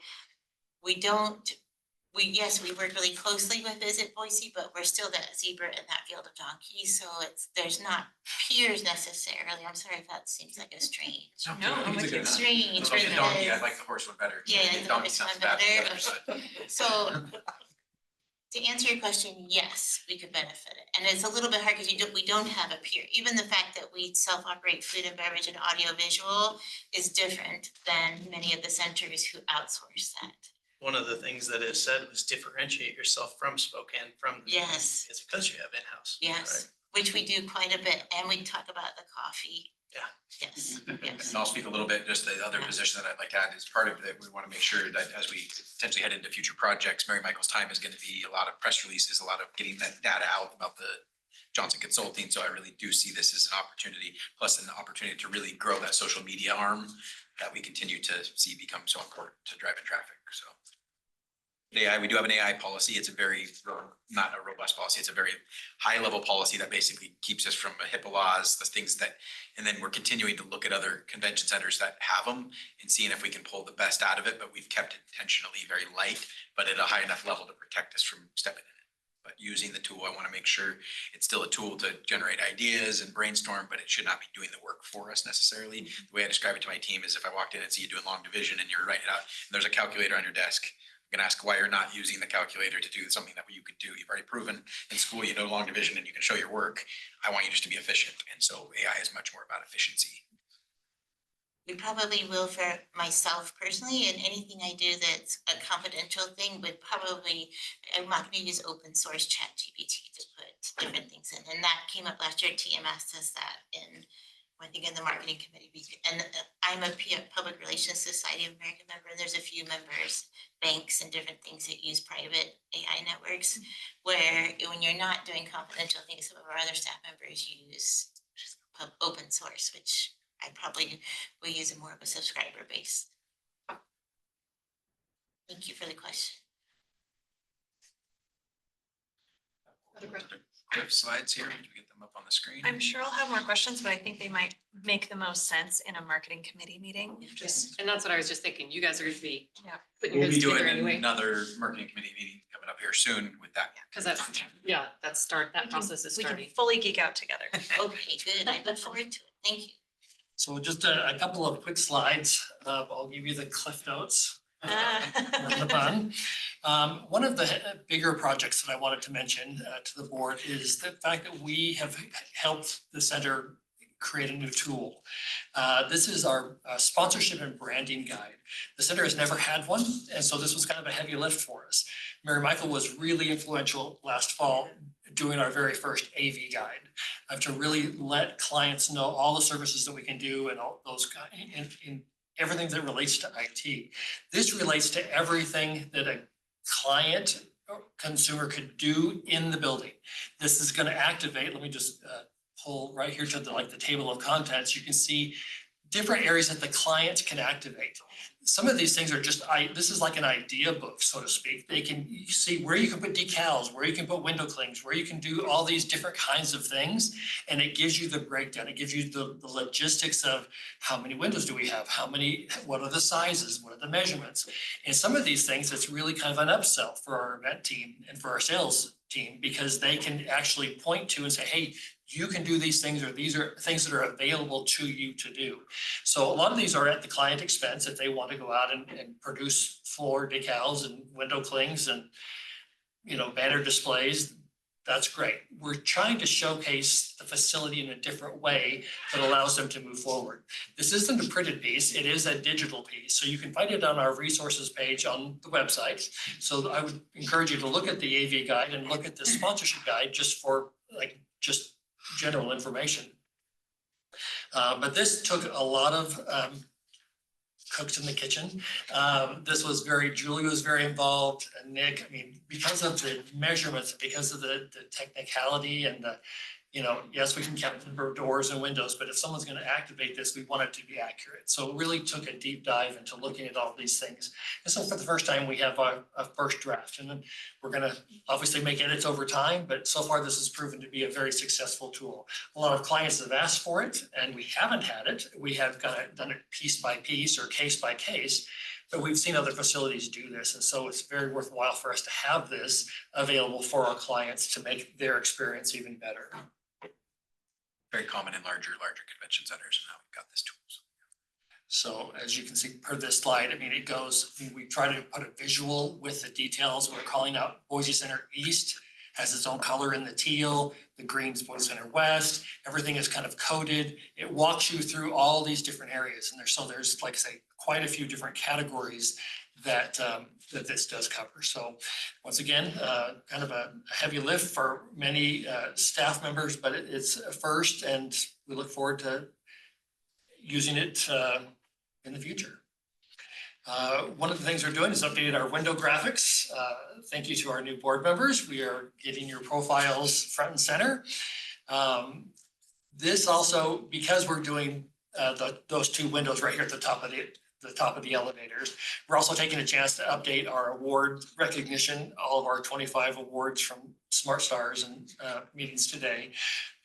yes, we work really closely with Visit Boise, but we're still that zebra in that field of donkeys, so there's not peers necessarily. I'm sorry if that seems like a strange. No, I think it's a good- Strange, Especially the donkey, I because- like the horse one better. Yeah, The the donkey horse sounds one bad better. together, but- So to answer your question, yes, we could benefit it. And it's a little bit hard because we don't have a peer. Even the fact that we self-operate food and beverage and audio visual is different than many of the centers who outsource that. One of the things that it said was differentiate yourself from Spokane from. Yes. It's because you have in-house. Yes, which we do quite a bit, and we talk about the coffee. Yeah. Yes, yes. And I'll speak a little bit, just the other position that I'd like to add is part of it, we want to make sure that as we potentially head into future projects, Mary Michael's time is going to be a lot of press releases, a lot of getting that data out about the Johnson Consulting, so I really do see this as an opportunity, plus an opportunity to really grow that social media arm that we continue to see become so important to driving traffic, so. AI, we do have an AI policy. It's a very, not a robust policy. It's a very high level policy that basically keeps us from HIPAA laws, the things that, and then we're continuing to look at other convention centers that have them and seeing if we can pull the best out of it, but we've kept it intentionally very light, but at a high enough level to protect us from stepping in it. But using the tool, I want to make sure it's still a tool to generate ideas and brainstorm, but it should not be doing the work for us necessarily. The way I describe it to my team is if I walked in and see you doing long division and you're writing it out, and there's a calculator on your desk, can ask why you're not using the calculator to do something that you could do. You've already proven in school, you know, long division and you can show your work. I want you just to be efficient. And so AI is much more about efficiency. We probably will for myself personally, and anything I do that's a confidential thing would probably, I'm not gonna use open source ChatGPT to put different things in. And that came up last year, TMS does that in, I think in the marketing committee. And I'm a Public Relations Society of America member. There's a few members, banks and different things that use private AI networks, where when you're not doing confidential things, some of our other staff members use open source, which I probably will use a more of a subscriber base. Thank you for the question. Quick slides here, did we get them up on the screen? I'm sure I'll have more questions, but I think they might make the most sense in a marketing committee meeting, just. And that's what I was just thinking. You guys are gonna be Yeah. putting your We'll be heads together doing anyway. another marketing committee meeting coming up here soon with that. Cause that's, that process is We can starting. fully geek out together. Okay, good. I look forward to it. Thank you. So just a couple of quick slides. I'll give you the cliff notes. The fun. One of the bigger projects that I wanted to mention to the board is the fact that we have helped the center create a new tool. This is our sponsorship and branding guide. The center has never had one, and so this was kind of a heavy lift for us. Mary Michael was really influential last fall doing our very first AV guide to really let clients know all the services that we can do and all those in everything that relates to IT. This relates to everything that a client or consumer could do in the building. This is going to activate, let me just pull right here to the table of contents. You can see different areas that the client can activate. Some of these things are just, this is like an idea book, so to speak. You see where you can put decals, where you can put window clings, where you can do all these different kinds of things. And it gives you the breakdown. It gives you the logistics of how many windows do we have? What are the sizes? What are the measurements? And some of these things, it's really kind of an upsell for our event team and for our sales team, because they can actually point to and say, hey, you can do these things, or these are things that are available to you to do. So a lot of these are at the client expense if they want to go out and produce floor decals and window clings and, banner displays. That's great. We're trying to showcase the facility in a different way that allows them to move forward. This isn't a printed piece, it is a digital piece. So you can find it on our resources page on the website. So I would encourage you to look at the AV guide and look at the sponsorship guide just for just general information. But this took a lot of cooks in the kitchen. Julie was very involved, and Nick, because of the measurements, because of the technicality and the, yes, we can count the number of doors and windows, but if someone's going to activate this, we want it to be accurate. So it really took a deep dive into looking at all these things. And so for the first time, we have a first draft, and then we're going to obviously make edits over time, but so far this has proven to be a very successful tool. A lot of clients have asked for it, and we haven't had it. We have done it piece by piece or case by case, but we've seen other facilities do this. And so it's very worthwhile for us to have this available for our clients to make their experience even better. Very common in larger convention centers and how we've got this tool. So as you can see per this slide, it goes, we try to put a visual with the details. We're calling out Boise Center East has its own color in the teal, the green's Boise Center West, everything is kind of coded. It walks you through all these different areas. And there's like I say, quite a few different categories that this does cover. So once again, kind of a heavy lift for many staff members, but it's a first, and we look forward to using it in the future. One of the things we're doing is updating our window graphics. Thank you to our new board members. We are getting your profiles front and center. This also, because we're doing those two windows right here at the top of the elevators, we're also taking a chance to update our award recognition, all of our 25 awards from Smart Stars and meetings today.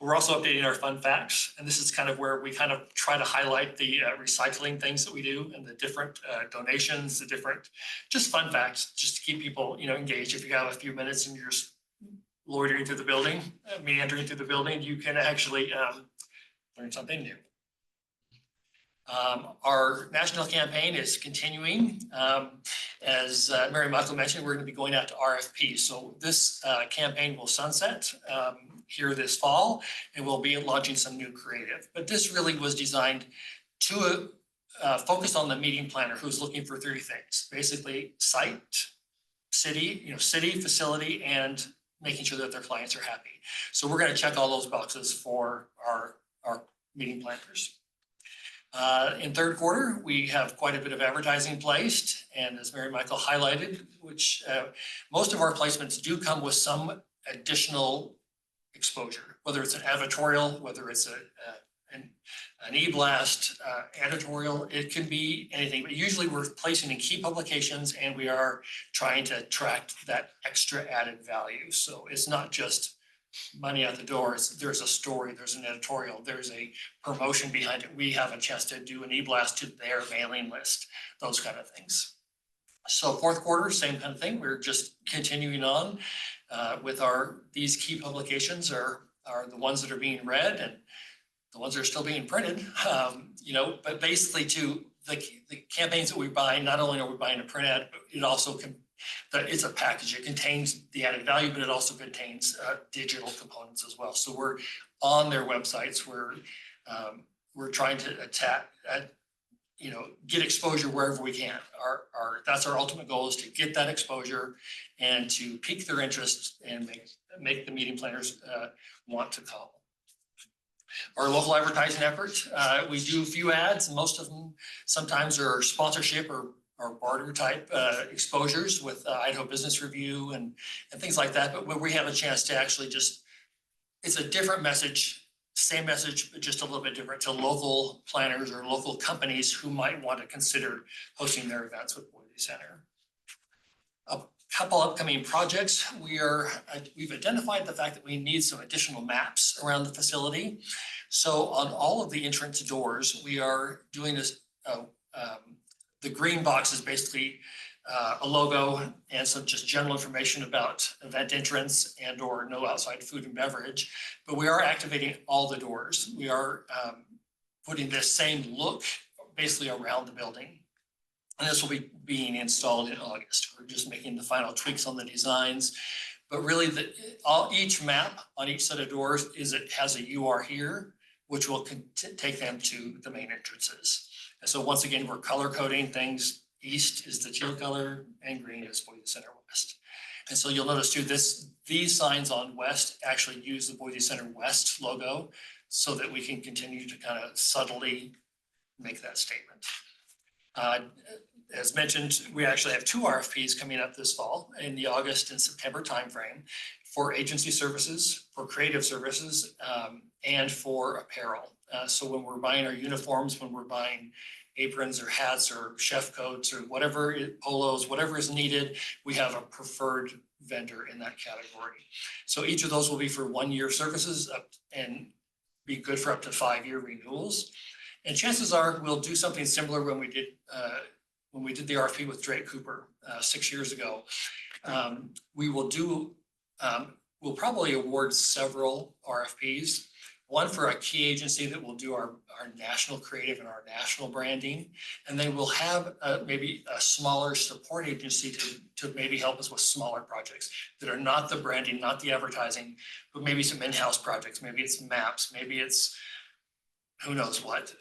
We're also updating our fun facts, and this is kind of where we kind of try to highlight the recycling things that we do and the different donations, the different just fun facts, just to keep people engaged. If you have a few minutes and you're just loitering through the building, meandering through the building, you can actually learn something new. Our national campaign is continuing. As Mary Michael mentioned, we're going to be going out to RFP. So this campaign will sunset here this fall, and we'll be launching some new creative. But this really was designed to focused on the meeting planner who's looking for three things, basically site, city, city, facility, and making sure that their clients are happy. So we're gonna check all those boxes for our meeting planners. In third quarter, we have quite a bit of advertising placed, and as Mary Michael highlighted, which most of our placements do come with some additional exposure, whether it's an advertorial, whether it's an e-blast editorial, it can be anything, but usually we're placing in key publications and we are trying to attract that extra added value. So it's not just money out the door, there's a story, there's an editorial, there's a promotion behind it. We have a chance to do an e-blast to their mailing list, those kind of things. So fourth quarter, same kind of thing. We're just continuing on with these key publications are the ones that are being read and the ones that are still being printed, but basically the campaigns that we buy, not only are we buying a print ad, but it also it's a package. It contains the added value, but it also contains digital components as well. So we're on their websites. We're trying to get exposure wherever we can. That's our ultimate goal, is to get that exposure and to pique their interest and make the meeting planners want to call. Our local advertising efforts, we do a few ads, and most of them sometimes are sponsorship or barter type exposures with Idaho Business Review and things like that. But when we have a chance to actually it's a different message, same message, but just a little bit different to local planners or local companies who might want to consider hosting their events with Boise Center. A couple upcoming projects. We've identified the fact that we need some additional maps around the facility. So on all of the entrance doors, we are doing this. The green box is basically a logo and some just general information about event entrance and or no outside food and beverage. But we are activating all the doors. We are putting this same look basically around the building. And this will be being installed in August. We're just making the final tweaks on the designs. But really each map on each set of doors has a "You are here," which will take them to the main entrances. And so once again, we're color coding things. East is the teal color and green is Boise Center West. And so you'll notice too, these signs on West actually use the Boise Center West logo so that we can continue to kind of subtly make that statement. As mentioned, we actually have 2 RFPs coming up this fall in the August and September timeframe for agency services, for creative services, and for apparel. So when we're buying our uniforms, when we're buying aprons or hats or chef coats or polos, whatever is needed, we have a preferred vendor in that category. So each of those will be for 1-year services and be good for up to 5-year renewals. And chances are we'll do something similar when we did the RFP with Drake Cooper 6 years ago. We'll probably award several RFPs. One for a key agency that will do our national creative and our national branding. And then we'll have maybe a smaller support agency to maybe help us with smaller projects that are not the branding, not the advertising, but maybe some in-house projects. Maybe it's maps, maybe it's who knows what,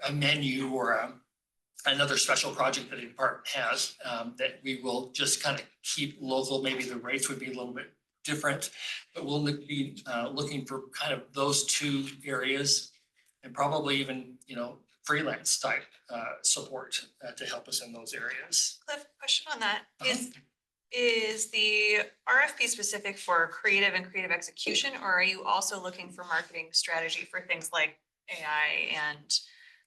a menu or another special project that a department has that we will just kind of keep local. Maybe the rates would be a little bit different, but we'll be looking for kind of those 2 areas and probably even, freelance type support to help us in those areas. Cliff, question on that. Is the RFP specific for creative and creative execution, or are you also looking for marketing strategy for things like AI and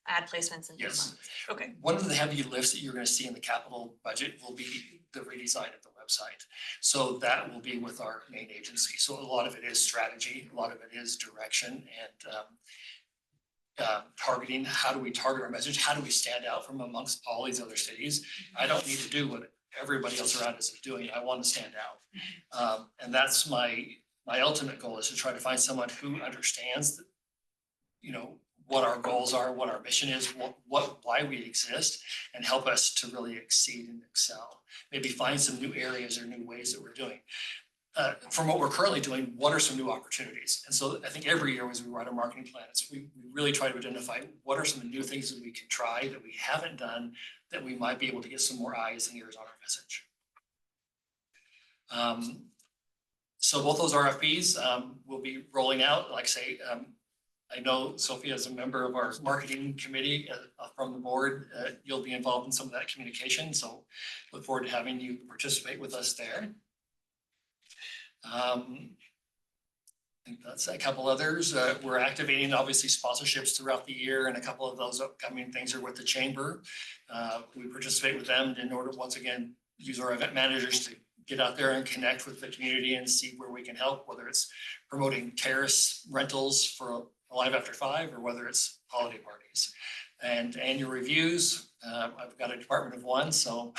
ad placements and things? Yes. Okay. One of the heavy lifts that you're going to see in the capital budget will be the redesign of the website. So that will be with our main agency. So a lot of it is strategy, a lot of it is direction and targeting. How do we target our message? How do we stand out from amongst all these other cities? I don't need to do what everybody else around us is doing. I want to stand out. And that's my ultimate goal, is to try to find someone who understands what our goals are, what our mission is, why we exist, and help us to really exceed and excel. Maybe find some new areas or new ways that we're doing. from what we're currently doing, what are some new opportunities? And so I think every year as we write our marketing plans, we really try to identify what are some new things that we can try that we haven't done that we might be able to get some more eyes and ears on our message. So both those RFPs will be rolling out, like I say, I know Sophia is a member of our marketing committee from the board. You'll be involved in some of that communication, so look forward to having you participate with us there. I think that's a couple others. We're activating obviously sponsorships throughout the year, and a couple of those upcoming things are with the chamber. We participate with them in order to once again use our event managers to get out there and connect with the community and see where we can help, whether it's promoting terrace rentals for Alive After 5 or whether it's holiday parties. And annual reviews, I've got a department of one, so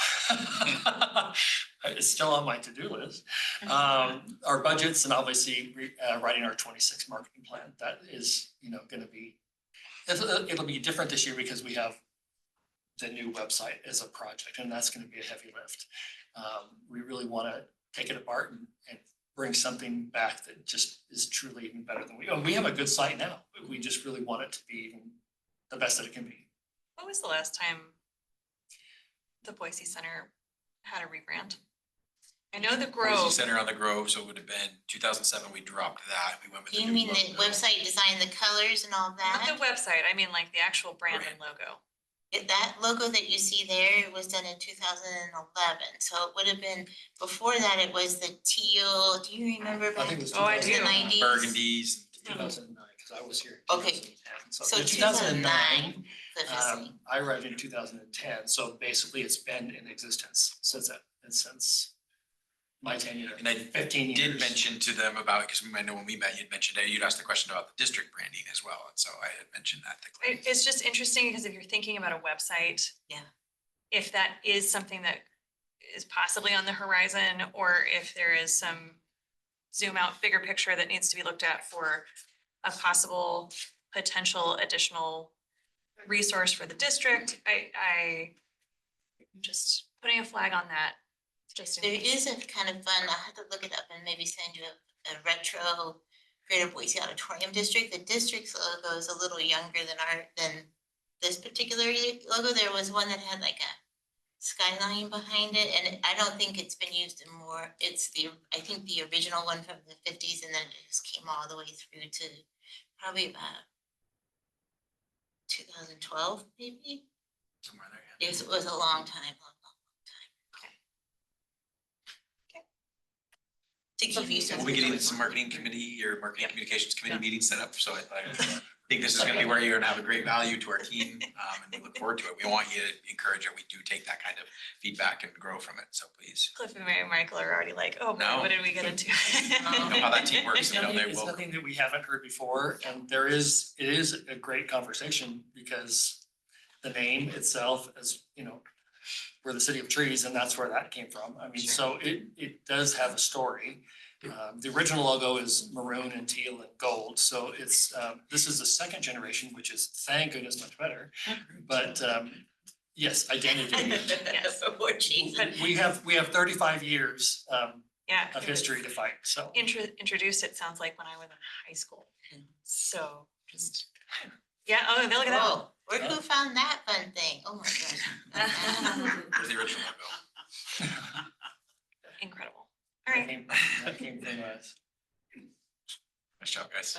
it's still on my to-do list. Our budgets and obviously writing our 26 marketing plan. That is, going to be, it'll be different this year because we have the new website as a project, and that's going to be a heavy lift. We really want to take it apart and bring something back that just is truly even better than we have a good site now, but we just really want it to be even the best that it can be. What was the last time the Boise Center had a rebrand? I know the Grove. Boise Center on the Grove, so it would have been 2007, we dropped that, we went with the You new mean the logo. website design, the colors and all Not that? the website, I mean like the actual brand and logo. That logo that you see there was done in 2011, so it would have been, before that, it was the teal, do you remember I back think it was Oh, I in the do. 90s? Burgundies. 2009, because I was here. Okay. 2010. So in 2009, Cliff is saying. I arrived in 2010, so basically it's been in existence since that, and since my tenure, And I 15 years. did mention to them about, because I know when we met, you'd mentioned, you'd asked the question about the district branding as well, and so I had mentioned that to Glenn. It's just interesting because if you're thinking about a website. Yeah. If that is something that is possibly on the horizon, or if there is some zoom out bigger picture that needs to be looked at for a possible potential additional resource for the district, I'm just putting a flag on that. Just in There case. is a kind of fun, I'll have to look it up and maybe send you a retro Greater Boise Auditorium District. The district's logo is a little younger than this particular logo. There was one that had like a skyline behind it, and I don't think it's been used in more. It's I think the original one from the 50s, and then it just came all the way through to probably about 2012, maybe. Somewhere there, yeah. It was a long time. To give you some. We'll be getting some marketing committee or marketing communications committee meetings set up, so I think this is gonna be where you're gonna have a great value to our team, and we look forward to it. We want you to encourage it. We do take that kind of feedback and grow from it, so please. Cliff and Michael are already like, oh boy, No. what did we get into? You know how that team works, It's you know, they nothing, it's will. nothing that we haven't heard before, and it is a great conversation because the name itself is, we're the city of trees, and that's where that came from. I mean, so it does have a story. The original logo is maroon and teal and gold, so it's, this is the second generation, which is thank goodness much better. But, yes, identity. Yes. Before Jesus. We have 35 years Yeah. of it was history to fight, so. Introduced, it sounds like when I was in high school. So just, yeah, oh, look at that. Oh, who found that fun thing? Oh my gosh. Where's the original logo? Incredible. All right. That came from us. Nice job, guys.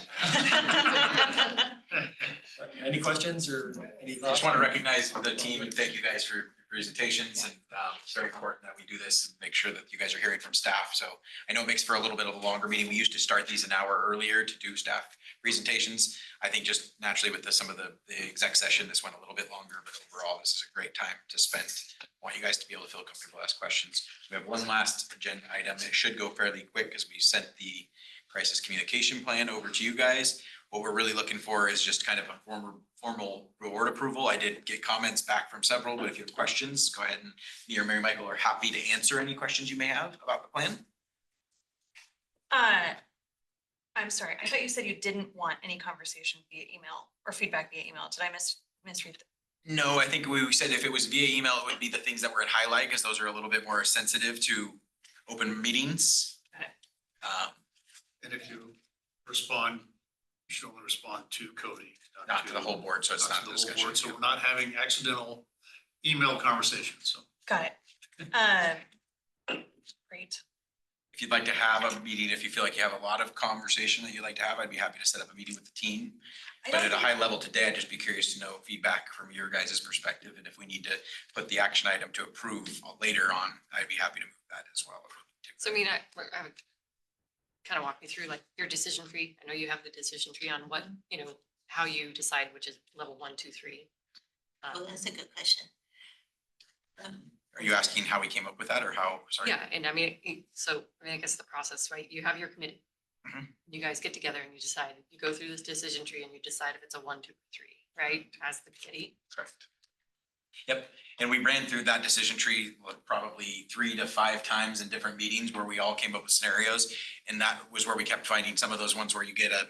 Any questions or any I thoughts? just want to recognize the team and thank you guys for your presentations, and it's very important that we do this and make sure that you guys are hearing from staff. So I know it makes for a little bit of a longer meeting. We used to start these an hour earlier to do staff presentations. I think just naturally with some of the exec session, this went a little bit longer, but overall, this is a great time to spend. I want you guys to be able to feel comfortable to ask questions. We have one last agenda item. It should go fairly quick because we sent the crisis communication plan over to you guys. What we're really looking for is just kind of a formal reward approval. I did get comments back from several, but if you have questions, go ahead, and me or Mary Michael are happy to answer any questions you may have about the plan. I'm sorry, I thought you said you didn't want any conversation via email or feedback via email. Did I misread? No, I think we said if it was via email, it would be the things that were in highlight, because those are a little bit more sensitive to open meetings. And if you respond, you should only respond to Cody. Not to the whole board, so it's not not to a the whole discussion. board, so we're not having accidental email conversations, so. Got it. Great. If you'd like to have a meeting, if you feel like you have a lot of conversation that you'd like to have, I'd be happy to set up a meeting with the team. I But don't at a think- high level today, I'd just be curious to know feedback from your guys' perspective, and if we need to put the action item to approve later on, I'd be happy to move that as well. So I mean, I would kind of walk me through like your decision tree. I know you have the decision tree on what, you know, how you decide which is level 1, 2, 3. Oh, that's a good question. Are you asking how we came up with that or how, sorry? Yeah, and I mean, I guess the process, right? You have your committee. Mhm. You guys get together and you decide, you go through this decision tree and you decide if it's a 1, 2, 3, right? As the committee. Correct. Yep, and we ran through that decision tree probably 3 to 5 times in different meetings where we all came up with scenarios. And that was where we kept finding some of those ones where you get a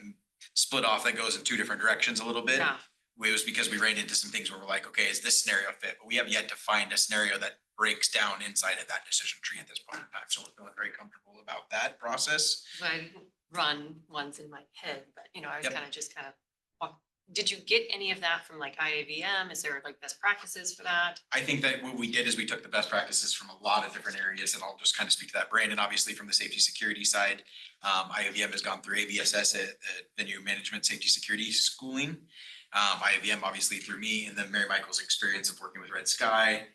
split off that goes in 2 different directions a little bit. Yeah. It was because we ran into some things where we're like, okay, is this scenario fit? But we have yet to find a scenario that breaks down inside of that decision tree at this point in time. So we're feeling very comfortable about that process. So I didn't run ones in my head, but you know, I was Yep. kind of walk. Did you get any of that from like IAVM? Is there like best practices for that? I think that what we did is we took the best practices from a lot of different areas, and I'll just kind of speak to that. Brandon, obviously from the safety security side, IAVM has gone through AVSS at the new management safety security schooling. IAVM obviously through me, and then Mary Michael's experience of working with Red Sky.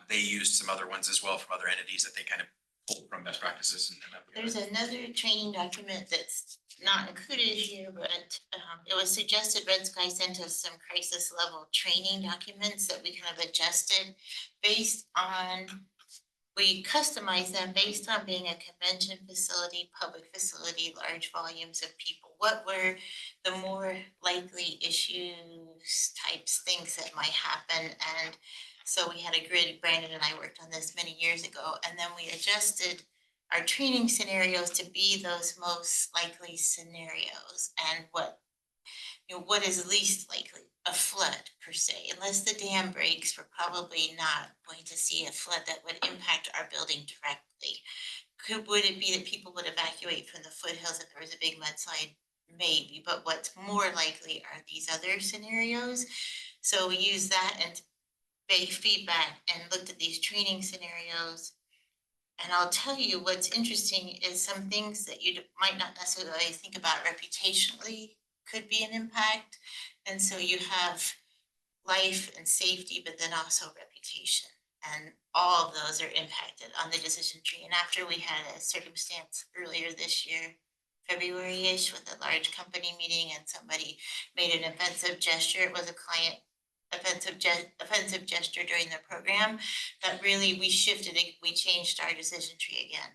They used some other ones as well from other entities that they kind of pulled from best practices. There's another training document that's not included here, but it was suggested Red Sky sent us some crisis level training documents that we kind of adjusted based on, we customized them based on being a convention facility, public facility, large volumes of people. What were the more likely issues, types, things that might happen? And so we had a grid, Brandon and I worked on this many years ago, and then we adjusted our training scenarios to be those most likely scenarios. And what, you know, what is least likely? A flood per se. Unless the dam breaks, we're probably not going to see a flood that would impact our building directly. Would it be that people would evacuate from the foothills if there was a big mudslide? Maybe, but what's more likely are these other scenarios. So we use that and big feedback and looked at these training scenarios. And I'll tell you what's interesting is some things that you might not necessarily think about reputationally could be an impact. And so you have life and safety, but then also reputation. And all of those are impacted on the decision tree. And after we had a circumstance earlier this year, February-ish, with a large company meeting and somebody made an offensive gesture, it was a client offensive gesture during the program, that really we shifted it, we changed our decision tree again.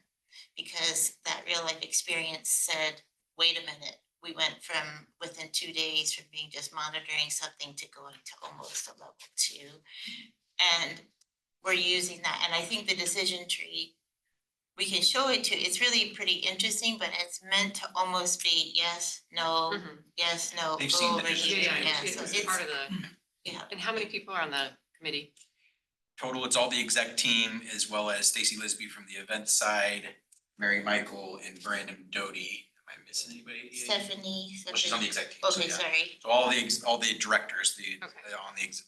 Because that real life experience said, wait a minute, we went from within 2 days from being just monitoring something to going to almost a level 2. And we're using that, and I think the decision tree, we can show it to, it's really pretty interesting, but it's meant to almost be yes, no, yes, no, They've go seen the over decision here, tree. yeah, so It's part of it's, the, yeah. and how many people are on the committee? Total, it's all the exec team as well as Stacy Lisby from the event side, Mary Michael and Brandon Doty. Am I missing anybody? Stephanie. Well, she's on the exec team, so Okay, yeah. sorry. So all the directors, Okay.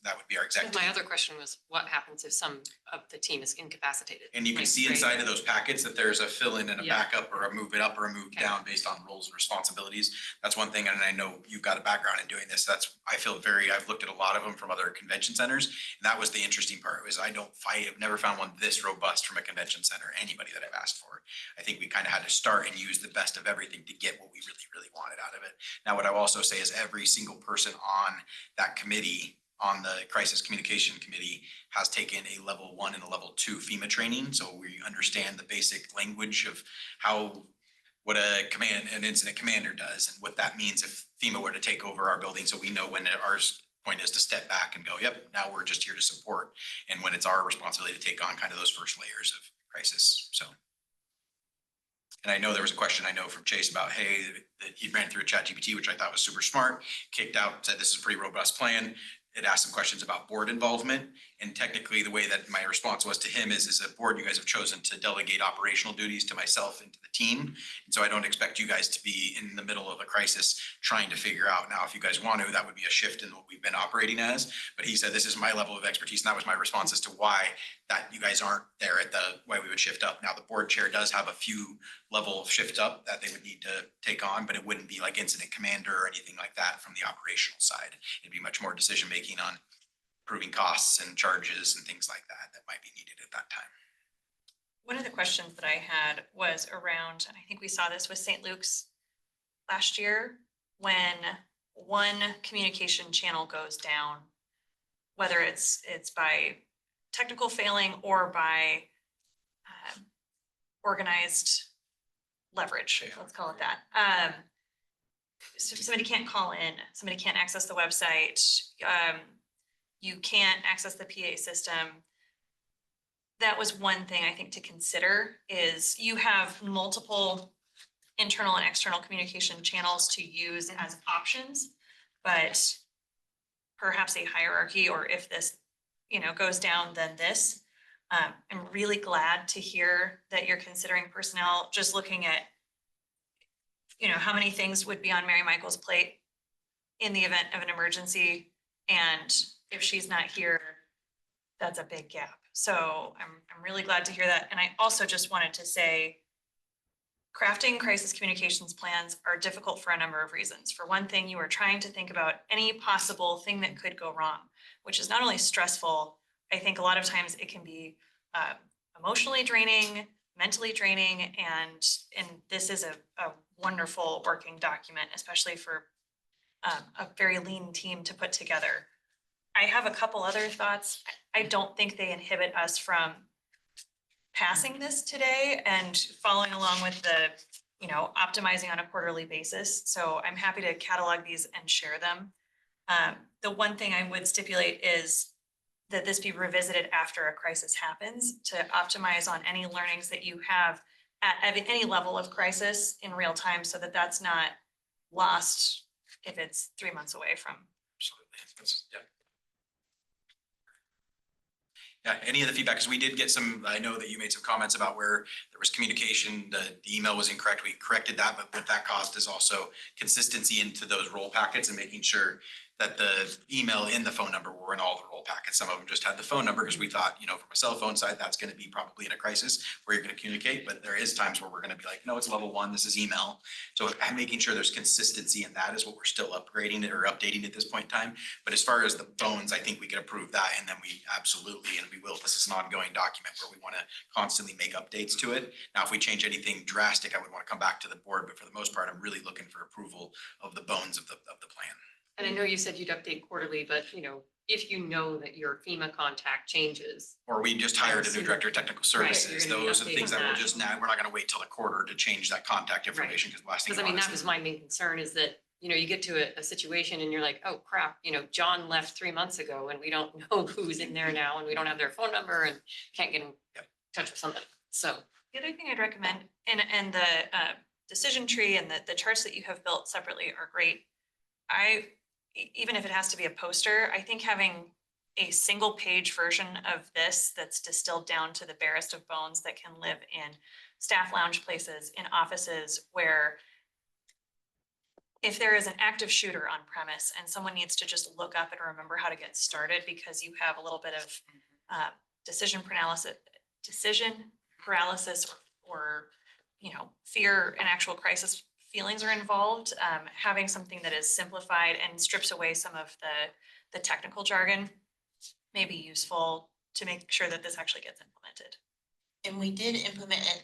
that would be our exec Because my team. other question was, what happens if some of the team is incapacitated? And you can Like, see right? inside of those packets that there's a fill-in and a Yeah. backup or a move it up or a move Okay. down based on roles and responsibilities. That's one thing, and I know you've got a background in doing this. I've looked at a lot of them from other convention centers. And that was the interesting part, was I have never found one this robust from a convention center, anybody that I've asked for. I think we kind of had to start and use the best of everything to get what we really, really wanted out of it. Now, what I will also say is every single person on that committee, on the crisis communication committee, has taken a level 1 and a level 2 FEMA training. So we understand the basic language of what an incident commander does and what that means if FEMA were to take over our building. So we know when our point is to step back and go, yep, now we're just here to support. And when it's our responsibility to take on kind of those first layers of crisis, so. And I know there was a question from Chase about, hey, that he ran through a ChatGPT, which I thought was super smart, kicked out, said this is a pretty robust plan. it asked some questions about board involvement. And technically, the way that my response was to him is, as a board, you guys have chosen to delegate operational duties to myself and to the team. And so I don't expect you guys to be in the middle of a crisis trying to figure out. Now, if you guys want to, that would be a shift in what we've been operating as. But he said, this is my level of expertise. And that was my response as to why that you guys aren't there at the way we would shift up. Now, the board chair does have a few level of shift up that they would need to take on, but it wouldn't be like incident commander or anything like that from the operational side. It'd be much more decision making on approving costs and charges and things like that that might be needed at that time. One of the questions that I had was around, and I think we saw this with St. Luke's last year, when one communication channel goes down, whether it's by technical failing or by organized leverage, let's call it that. So somebody can't call in, somebody can't access the website, you can't access the PA system. That was one thing I think to consider is you have multiple internal and external communication channels to use as options, but perhaps a hierarchy, or if this, goes down, then this. I'm really glad to hear that you're considering personnel, just looking at, how many things would be on Mary Michael's plate in the event of an emergency. And if she's not here, that's a big gap. So I'm really glad to hear that. And I also just wanted to say, crafting crisis communications plans are difficult for a number of reasons. For one thing, you are trying to think about any possible thing that could go wrong, which is not only stressful, I think a lot of times it can be emotionally draining, mentally draining, and this is a wonderful working document, especially for a very lean team to put together. I have a couple other thoughts. I don't think they inhibit us from passing this today and following along with the, optimizing on a quarterly basis. So I'm happy to catalog these and share them. The one thing I would stipulate is that this be revisited after a crisis happens to optimize on any learnings that you have at any level of crisis in real time, so that that's not lost if it's 3 months away from. Absolutely. Yeah, any of the feedback, because we did get some, I know that you made some comments about where there was communication, the email was incorrect. We corrected that, but what that caused is also consistency into those roll packets and making sure that the email and the phone number were in all the roll packets. Some of them just had the phone number because we thought, from a cell phone side, that's going to be probably in a crisis where you're going to communicate. But there is times where we're going to be like, no, it's level 1, this is email. So I'm making sure there's consistency in that is what we're still upgrading or updating at this point in time. But as far as the phones, I think we can approve that. And then we absolutely, and we will, this is an ongoing document where we want to constantly make updates to it. Now, if we change anything drastic, I would want to come back to the board. But for the most part, I'm really looking for approval of the bones of the plan. And I know you said you'd update quarterly, but if you know that your FEMA contact changes. Or we just hired a new director of technical services. you're gonna be Those are the things that updating we'll that. just now, we're not gonna wait till the quarter to change that contact information because the last thing. Because I mean, that was my main concern is that, you get to a situation and you're like, oh crap, John left 3 months ago and we don't know who's in there now and we don't have their phone number and can't get in touch with somebody. So. The other thing I'd recommend, and the decision tree and the charts that you have built separately are great. Even if it has to be a poster, I think having a single page version of this that's distilled down to the barest of bones that can live in staff lounge places, in offices, where if there is an active shooter on premise and someone needs to just look up and remember how to get started because you have a little bit of decision paralysis or fear and actual crisis feelings are involved, having something that is simplified and strips away some of the technical jargon may be useful to make sure that this actually gets implemented. And we did implement it,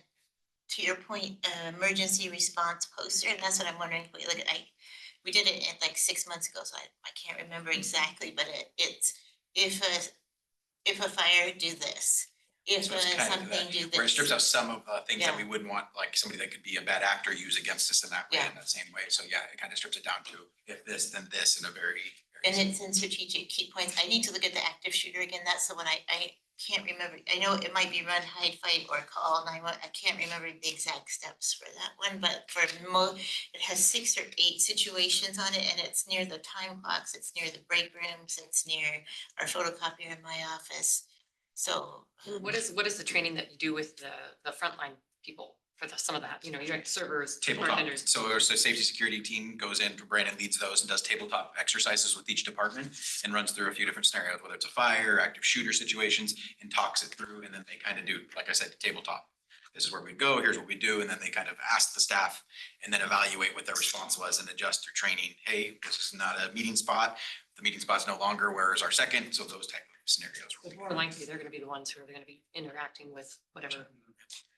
to your point, emergency response poster, and that's what I'm wondering, we did it like 6 months ago, so I can't remember exactly, but it's if a fire, do this. If So it's kind of something, do this. Where it strips out some of the things that Yeah. we wouldn't want, like somebody that could be a bad actor use against us in that way, Yeah. in that same way. So yeah, it kind of strips it down to if this, then this in a very. And it's in strategic key points. I need to look at the active shooter again. That's the one I can't remember, I know it might be run, hide, fight, or call 911. I can't remember the exact steps for that one, but for it has 6 or 8 situations on it, and it's near the time clocks, it's near the break rooms, it's near our photocopier in my office. So. What is the training that you do with the frontline people for some of that, you know, you're like servers, Tabletop. bartenders? So our safety security team goes in, Brandon leads those and does tabletop exercises with each department and runs through a few different scenarios, whether it's a fire, active shooter situations, and talks it through. And then they kind of do, like I said, tabletop. This is where we go, here's what we do. And then they kind of ask the staff and then evaluate what their response was and adjust through training. Hey, this is not a meeting spot. The meeting spot's no longer, where is our second? So those type of scenarios. More likely, they're gonna be the ones who are gonna be interacting with whatever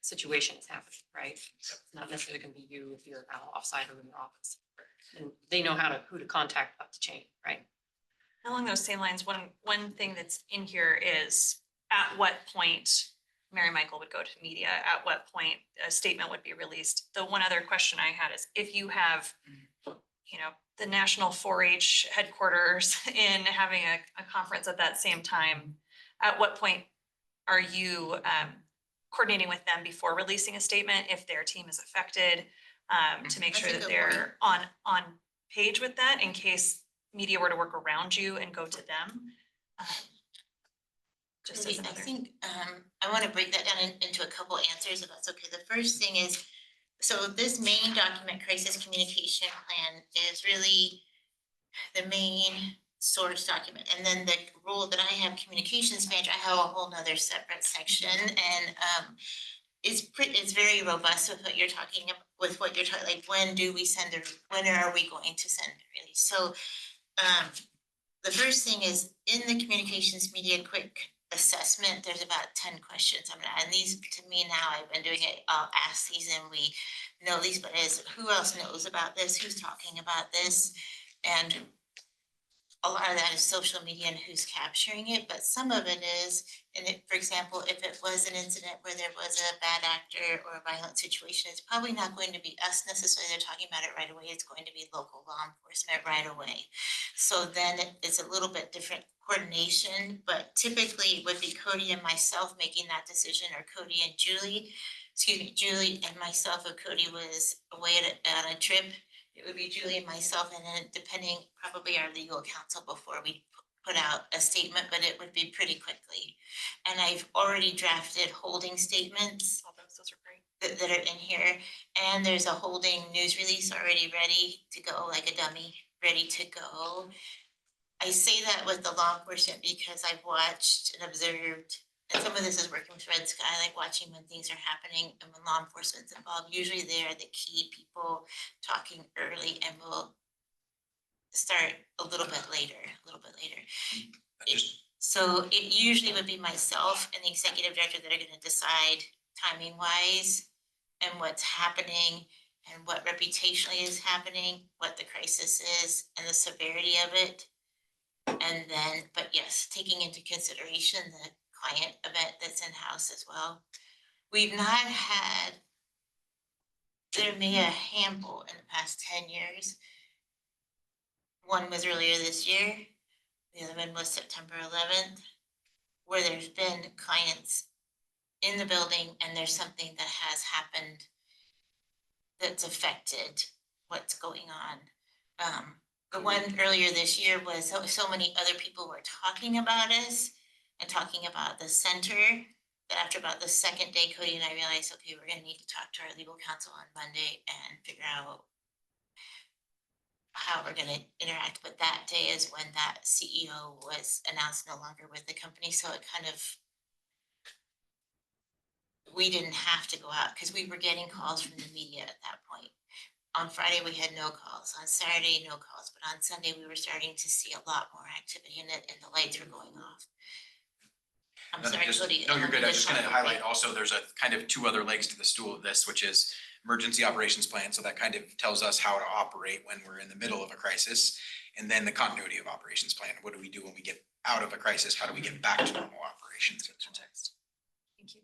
situation is happening, right? It's not necessarily gonna be you if you're out offsite or in your office. And they know who to contact up the chain, right? Along those same lines, one thing that's in here is at what point Mary Michael would go to media, at what point a statement would be released. The one other question I had is if you have, you know, the national 4-H headquarters in having a conference at that same time, at what point are you coordinating with them before releasing a statement if their team is affected, to make That's sure a that good they're on page with that in case media were to work around you and go to them? Just as I another. think, I want to break that down into a couple answers, if that's okay. The first thing is, so this main document, crisis communication plan, is really the main source document. And then the role that I have, communications manager, I have a whole nother separate section, and it's very robust with what you're talking about, like, when do we send when are we going to send a release? So the first thing is, in the communications media quick assessment, there's about 10 questions I'm gonna add. And these, to me now, I've been doing it, I'll ask these and we know these, but who else knows about this? Who's talking about this? And a lot of that is social media and who's capturing it, but some of it is, for example, if it was an incident where there was a bad actor or a violent situation, it's probably not going to be us necessarily, they're talking about it right away, it's going to be local law enforcement right away. So then it's a little bit different coordination, but typically it would be Cody and myself making that decision, or Cody and Julie. Julie and myself, if Cody was away on a trip, it would be Julie and myself, and then depending, probably our legal counsel before we put out a statement, but it would be pretty quickly. And I've already drafted holding statements. Those are great. That are in here, and there's a holding news release already ready to go, like a dummy, ready to go. I say that with the law enforcement because I've watched and observed, and some of this is working with Red Sky, like watching when things are happening and when law enforcement's involved. Usually they are the key people talking early, and will start a little bit later. So it usually would be myself and the executive director that are gonna decide timing wise and what's happening and what reputationally is happening, what the crisis is and the severity of it. And then, but yes, taking into consideration the client event that's in-house as well. We've not had, there may a handful in the past 10 years. One was earlier this year, the other one was September 11th, where there's been clients in the building and there's something that has happened that's affected what's going on. The one earlier this year was so many other people were talking about us and talking about the center, that after about the second day, Cody and I realized, okay, we're gonna need to talk to our legal counsel on Monday and figure out how we're gonna interact. But that day is when that CEO was announced no longer with the company, so it kind of, we didn't have to go out because we were getting calls from the media at that point. On Friday, we had no calls. On Saturday, no calls. But on Sunday, we were starting to see a lot more activity in it, and the lights were going off. I'm sorry, Cody. No, you're good. I was just gonna highlight also, there's a kind of 2 other legs to the stool of this, which is emergency operations plan. So that kind of tells us how to operate when we're in the middle of a crisis. And then the continuity of operations plan. What do we do when we get out of a crisis? How do we get back to normal operations? Thank you.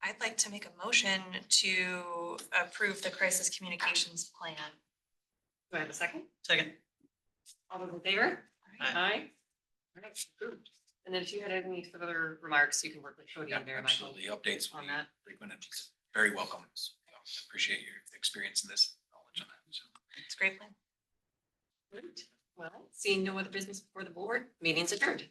I'd like to make a motion to approve the crisis communications plan. Do I have a second? Second. All those in favor? Aye. Aye. All right, approved. And then if you had any further remarks, you can work with Cody Yeah, and Mary Michael absolutely. Updates will on be that. frequent and very welcome. So, appreciate your experience in this, knowledge on that. So. It's a great plan. Great. Well, seeing no other business before the board, meeting's adjourned.